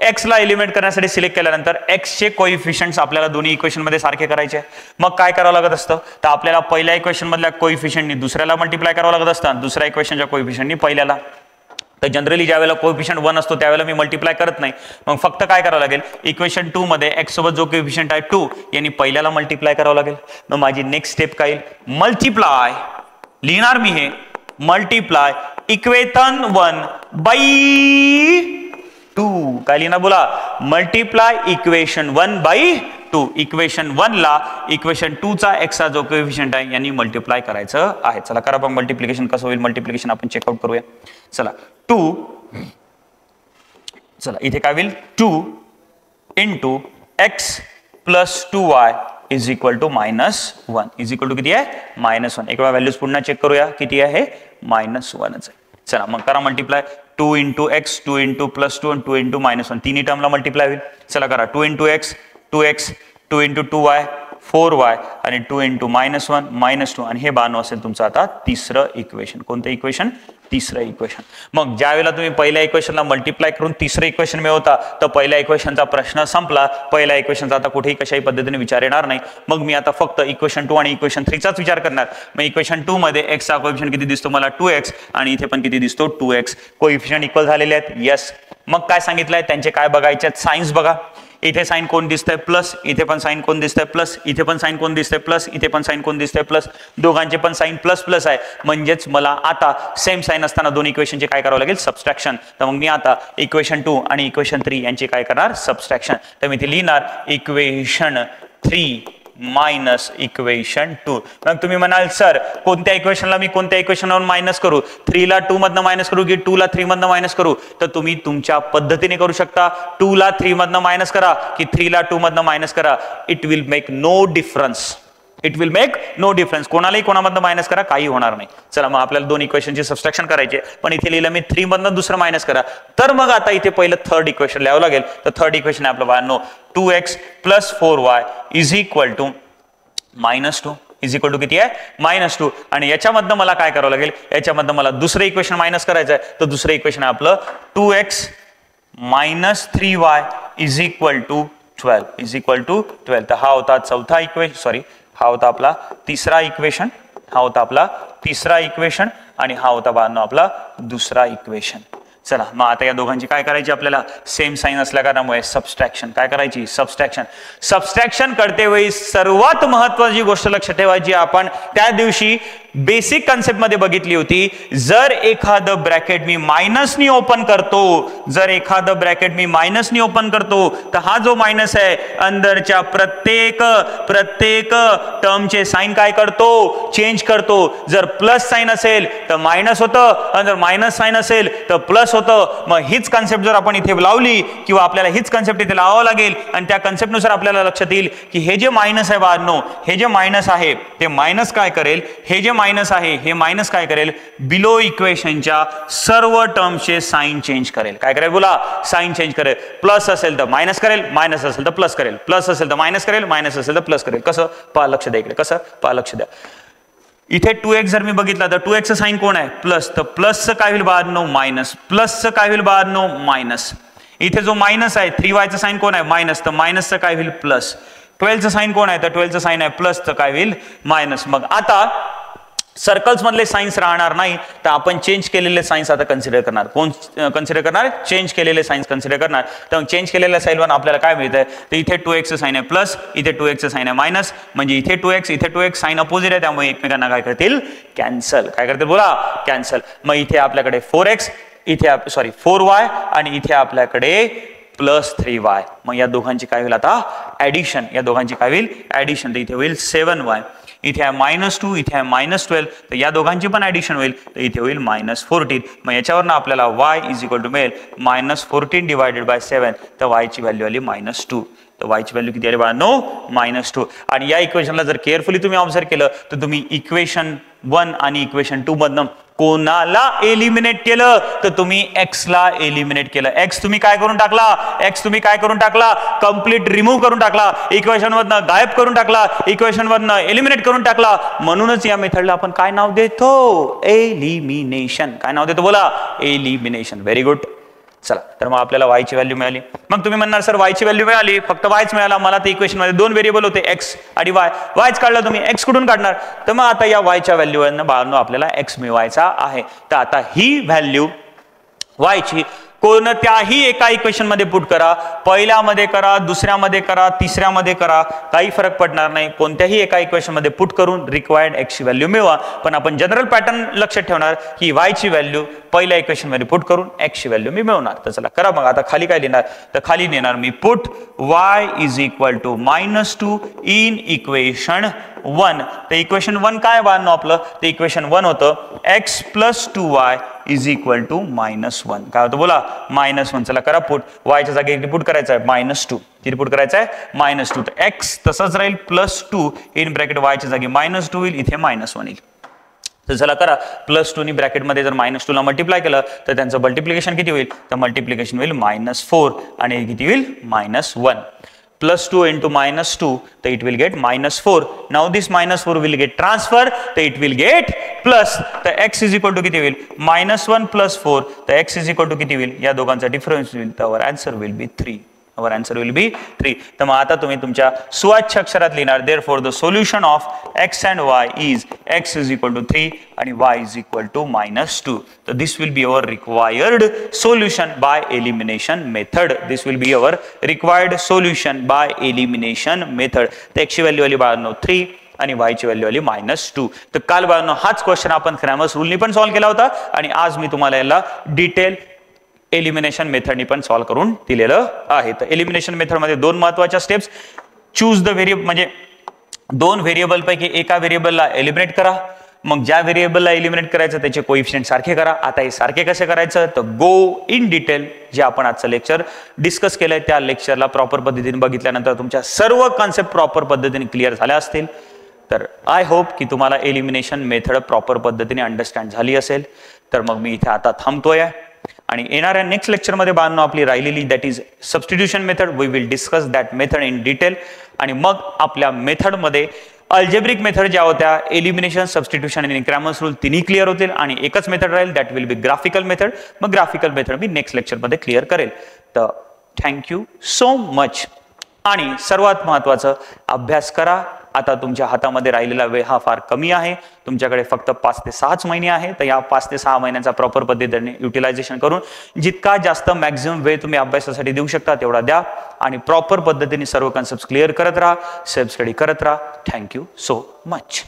एक्स ला एलिमिनेट करण्यासाठी सिलेक्ट केल्यानंतर एक्स चे कोइफिशियंट्स आपल्याला दोन्ही इक्वेशन मध्ये सारखे करायचे. मग काय करावं लागत असतं, तर आपल्याला पहिल्या इक्वेशन मधल्या कोइफिशियंटनी दुसऱ्याला मल्टिप्लाय करावं लागत असतं, दुसऱ्या इक्वेशनच्या कोइफिशियंटनी पहिल्याला. तर जनरली ज्या वेळेला कोएफिशियंट 1 असतो त्यावेळेला मी मल्टिप्लाय करत नाही. मग फक्त काय करावं लागेल, इक्वेशन 2 मध्ये x सोबत जो कोएफिशियंट आहे 2 यांनी पहिल्याला मल्टिप्लाय करावं लागेल. मग माझी नेक्स्ट स्टेप काय येईल, मल्टिप्लाय, लिहिणार मी हे मल्टिप्लाय इक्वेशन 1 बाय 2. काय लिहिणार बोला, मल्टिप्लाय इक्वेशन 1 बाय 2. इक्वेशन 1 ला इक्वेशन 2 चा x चा जो कोएफिशियंट आहे यांनी मल्टिप्लाय करायचं आहे. चला करा मग मल्टिप्लिकेशन कसं होईल, मल्टिप्लिकेशन आपण चेकआउट करूया. चला 2, चला इथे काय होईल 2 into x plus 2y is equal to -1. Is equal to किती आहे, -1. एक वेळा व्हॅल्यूज पुन्हा चेक करूया किती आहे, -1 आहे. चला मग करा multiply 2 into x, 2 into plus 2 आणि 2 इंटू -1 तिन्ही टर्मला मल्टिप्लाय होईल. चला करा 2 into x 2x, 2 into 2y 4y आणि 2 इंटू -1 -2 आणि हे 92 असेल तुमचं आता तिसरं इक्वेशन. कोणतं इक्वेशन, तिसरं इक्वेशन. मग ज्या वेळेला तुम्ही पहिल्या इक्वेशनला मल्टिप्लाय करून तिसरं इक्वेशन मिळवता तर पहिल्या इक्वेशनचा प्रश्न संपला. पहिल्या इक्वेशनचा आता कुठेही कशाही पद्धतीने विचार येणार नाही. मग मी आता फक्त इक्वेशन 2 आणि इक्वेशन 3 चाच विचार करणार. मग इक्वेशन 2 मध्ये x चा कोएफिशियंट किती दिसतो मला 2x आणि इथे पण किती दिसतो 2x. कोएफिशियंट इक्वल झालेले आहेत, यस. मग काय सांगितलंय, त्यांचे काय बघायचे आहेत, साइन्स बघा. इथे साइन कोण दिसतंय प्लस, इथे पण साइन कोण दिसतंय प्लस, इथे पण साइन कोण दिसतंय प्लस, इथे पण साइन कोण दिसतंय प्लस. दोघांचे पण साइन प्लस प्लस आहे. म्हणजेच मला आता सेम साइन असताना दोन इक्वेशनचे काय करावं लागेल, सबस्ट्रॅक्शन. तर मग मी आता इक्वेशन 2 आणि इक्वेशन 3 यांचे काय करणार, सबस्ट्रॅक्शन. तर मी इथे लिहिणार इक्वेशन 3 मायनस इक्वेशन 2. मग तुम्ही म्हणाल सर कोणत्या इक्वेशनला मी कोणत्या इक्वेशनवरून मायनस करू, 3 ला 2 मधनं मायनस करू की 2 ला 3 मधनं मायनस करू. तर तुम्ही तुमच्या पद्धतीने करू शकता. 2 ला 3 मधनं मायनस करा की 3 ला 2 मधनं मायनस करा. It will make no difference. It will make no difference. कोणालाही कोणामधनं मायनस करा, काही होणार नाही. चला मग आपल्याला दोन इक्वेशनची सबस्ट्रॅक्शन करायचे. पण इथे लिहिलं मी 3 मधनं दुसरं मायनस करा. तर मग आता इथे पहिलं थर्ड इक्वेशन लिहावं लागेल. तर थर्ड इक्वेशन आहे आपलं बाळांनो 2x plus 4y is equal to -2. Is equal to किती आहे, -2. आणि याच्यामधनं मला काय करावं लागेल, याच्यामधनं मला दुसरं इक्वेशन मायनस करायचं आहे. तर दुसरं इक्वेशन आहे आपलं 2x minus 3y is equal to 12. Is equal to 12. तर हा होता चौथा इक्वेशन, सॉरी हा होता आपला तिसरा इक्वेशन, हा होता आपला तिसरा इक्वेशन आणि हा होता बाळांनो आपला दुसरा इक्वेशन. चला मग आता या दोघांची काय करायची, आपल्याला सेम साइन असल्या कारणामुळे सबस्ट्रॅक्शन. काय करायची, सबस्ट्रॅक्शन. सबस्ट्रॅक्शन करते वेळी सर्वात महत्वाची गोष्ट लक्षात ठेवायची, आपण त्या दिवशी बेसिक कन्सेप्ट मध्ये बघितली होती. जर एखादं ब्रॅकेट मी मायनसनी ओपन करतो, जर एखादं ब्रॅकेट मी मायनसनी ओपन करतो तर हा जो मायनस आहे अंदरच्या प्रत्येक टर्मचे साइन काय करतो, चेंज करतो. जर प्लस साइन असेल तर मायनस होतं आणि जर मायनस साइन असेल तर प्लस होतं. मग हीच कन्सेप्ट जर आपण इथे लावली किंवा आपल्याला हीच कन्सेप्ट इथे लावावं लागेल आणि त्या कन्सेप्टनुसार आपल्याला लक्षात येईल की हे जे मायनस आहे बाळांनो, हे जे मायनस आहे ते मायनस काय करेल, हे जे मायनस आहे हे मायनस काय करेल, बिलो इक्वेशनच्या सर्व टर्मचे साइन चेंज करेल. काय करेल बोला, साइन चेंज करेल. प्लस असेल तर मायनस करेल, मायनस असेल तर प्लस करेल, प्लस असेल तर मायनस करेल, मायनस असेल तर प्लस करेल. कसं पहा, लक्ष द्या इकडे, कसं पहा, लक्ष द्या. इथे 2x जर मी बघितला तर 2x चं साइन कोण आहे, प्लस. तर प्लसचं काय होईल बाळांनो, मायनस. प्लसचं काय होईल बाळांनो, मायनस. इथे जो मायनस आहे 3y चं साइन कोण आहे, मायनस. तर मायनसचं काय होईल, प्लस. 12 चं साइन कोण आहे, तर 12 चं साइन आहे प्लस, तर काय होईल, मायनस. मग आता सर्कल्स मधले साइन्स राहणार नाही, तर आपण चेंज केलेले साइन्स आता कन्सिडर करणार. कोण कन्सिडर करणार, चेंज केलेले साइन्स कन्सिडर करणार. तर चेंज केलेल्या साइडवर आपल्याला काय मिळतंय, तर इथे 2x चं साइन आहे प्लस, इथे 2x चं साइन आहे मायनस. म्हणजे इथे 2x इथे 2x साइन अपोजिट आहे, त्यामुळे एकमेकांना काय करतील, कॅन्सल. काय करतील बोला, कॅन्सल. मग इथे आपल्याकडे 4x, इथे 4y आणि इथे आपल्याकडे प्लस 3y. मग या दोघांची काय होईल आता, ऍडिशन. या दोघांची काय होईल, ऍडिशन. तर इथे होईल 7y. इथे आहे -2, इथे आहे -12. तर या दोघांची पण ऍडिशन होईल, तर इथे होईल -14. मग याच्यावरनं आपल्याला y इज इक्वल टू मिळेल -14 डिवायडेड बाय 7. तर y ची व्हॅल्यू आली -2. तर y ची व्हॅल्यू किती आली बाळांनो, -2. आणि या इक्वेशनला जर केअरफुली तुम्ही ऑब्झर्व केलं तर तुम्ही इक्वेशन 1 आणि इक्वेशन 2 मधनं कोणाला एलिमिनेट केलं, तर तुम्ही x ला एलिमिनेट केलं. x तुम्ही काय करून टाकला, x तुम्ही काय करून टाकला, कंप्लीट रिमूव्ह करून टाकला. इक्वेशन मधनं गायब करून टाकला, इक्वेशन मधनं एलिमिनेट करून टाकला. म्हणूनच या मेथडला आपण काय नाव देतो, एलिमिनेशन. काय नाव देतो बोला, एलिमिनेशन. Very good. चला, तर मग आपल्याला y ची व्हॅल्यू मिळाली. मग तुम्ही म्हणणार सर y ची व्हॅल्यू मिळाली, फक्त yच मिळाला, मला ते इक्वेशन मध्ये दोन व्हेरिएबल होते x आणि y. yच काढला तुम्ही, x कुठून काढणार? तर मग आता या y च्या व्हॅल्यूवरनं बाळांनो आपल्याला x मिळवायचा आहे. तर आता ही व्हॅल्यू y ची कोणत्याही एका इक्वेशन मध्ये पुट करा, पहिल्यामध्ये करा, दुसऱ्यामध्ये करा, तिसऱ्यामध्ये करा, काही फरक पडणार नाही. कोणत्याही एका इक्वेशन मध्ये पुट करून रिक्वायर्ड x ची व्हॅल्यू मिळवा. पण आपण जनरल पॅटर्न लक्षात ठेवणार की y ची व्हॅल्यू पहिल्या इक्वेशन मध्ये पुट करून x ची व्हॅल्यू मी मिळवणार. तर चला करा मग. आता खाली काय लिहिणार? तर खाली लिहिणार मी put y is equal to -2 in equation 1. तर इक्वेशन 1 काय बाळांनो आपलं? ते इक्वेशन 1 होतं x + 2y is equal to -1. काय होतं बोला? -1. चला करा पुट. y च्या जागी पुट करायचं आहे -2. किती पुट करायचं आहे? -2. तर x तसंच राहील +2 इन ब्रॅकेट y च्या जागी -2 होईल, इथे -1 येईल. तर चला करा, +2 नी ब्रॅकेट मध्ये जर -2 ला मल्टिप्लाय केलं तर त्यांचं मल्टिप्लिकेशन किती होईल? तर मल्टिप्लिकेशन होईल -4 आणि किती होईल? -1. +2 into -2, so it will get -4. Now this -4 will get transfer, so it will get plus. तर x is equal to किती होईल? -1 + 4. तर x is equal to किती होईल? या दोघांचा डिफरन्स होईल. तर our answer will be 3. Our answer will be 3. तर मग आता तुम्ही तुमच्या सुवाच्य अक्षरात लिहिणार therefore the solution of x and y is x is equal to 3 आणि y is equal to -2. So this will be our required solution by elimination method. This will be our required solution by elimination method. तर x ची value आली बाळांनो 3 आणि y ची value आली -2. तर काल बाळांनो हाच क्वेश्चन आपण क्रॅमर्स रूलनी पण सॉल्व्ह केला होता आणि आज मी तुम्हाला याला डिटेल एलिमिनेशन मेथडनी पण सॉल्व्ह करून दिलेलं आहे. तर एलिमिनेशन मेथड मध्ये दोन महत्त्वाच्या स्टेप्स. चूज द व्हेरिएबल, म्हणजे दोन व्हेरिएबल पैकी एका व्हेरिएबलला एलिमिनेट करा. मग ज्या व्हेरिएबलला एलिमिनेट करायचं त्याचे कोएफिशिएंट सारखे करा. आता हे सारखे कसे करायचं? तर गो इन डिटेल जे आपण आजचं लेक्चर डिस्कस केलंय त्या लेक्चरला प्रॉपर पद्धतीने बघितल्यानंतर तुमच्या सर्व कॉन्सेप्ट प्रॉपर पद्धतीने क्लिअर झाल्या असतील. तर आय होप की तुम्हाला एलिमिनेशन मेथड प्रॉपर पद्धतीने अंडरस्टँड झाली असेल. तर मग मी इथे आता थांबतोय आणि येणाऱ्या नेक्स्ट लेक्चर मध्ये बाळांनो आपली राहिलेली that is substitution method. We will discuss that method in detail आणि मग आपल्या मेथड मध्ये अल्जेब्रिक मेथड ज्या होत्या एलिमिनेशन, सबस्टिट्यूशन आणि क्रॅमर्स रूल तिन्ही क्लिअर होतील आणि एकच मेथड राहील that will be graphical method. मग ग्राफिकल मेथड मी नेक्स्ट लेक्चर मध्ये क्लिअर करेल. तर थँक्यू सो मच. आणि सर्वात महत्त्वाचं, अभ्यास करा. आता तुमच्या हातामध्ये राहिलेला वेळ हा फार कमी आहे. तुमच्याकडे फक्त 5 ते 6 महिने आहे. तर या 5 ते 6 महिन्यांचा प्रॉपर पद्धतीने युटिलायझेशन करून जितका जास्त मॅक्झिमम वेळ तुम्ही अभ्यासासाठी देऊ शकता तेवढा द्या आणि प्रॉपर पद्धतीने सर्व कन्सेप्ट क्लिअर करत राहा, सेल्फ स्टडी करत राहा. Thank you so much.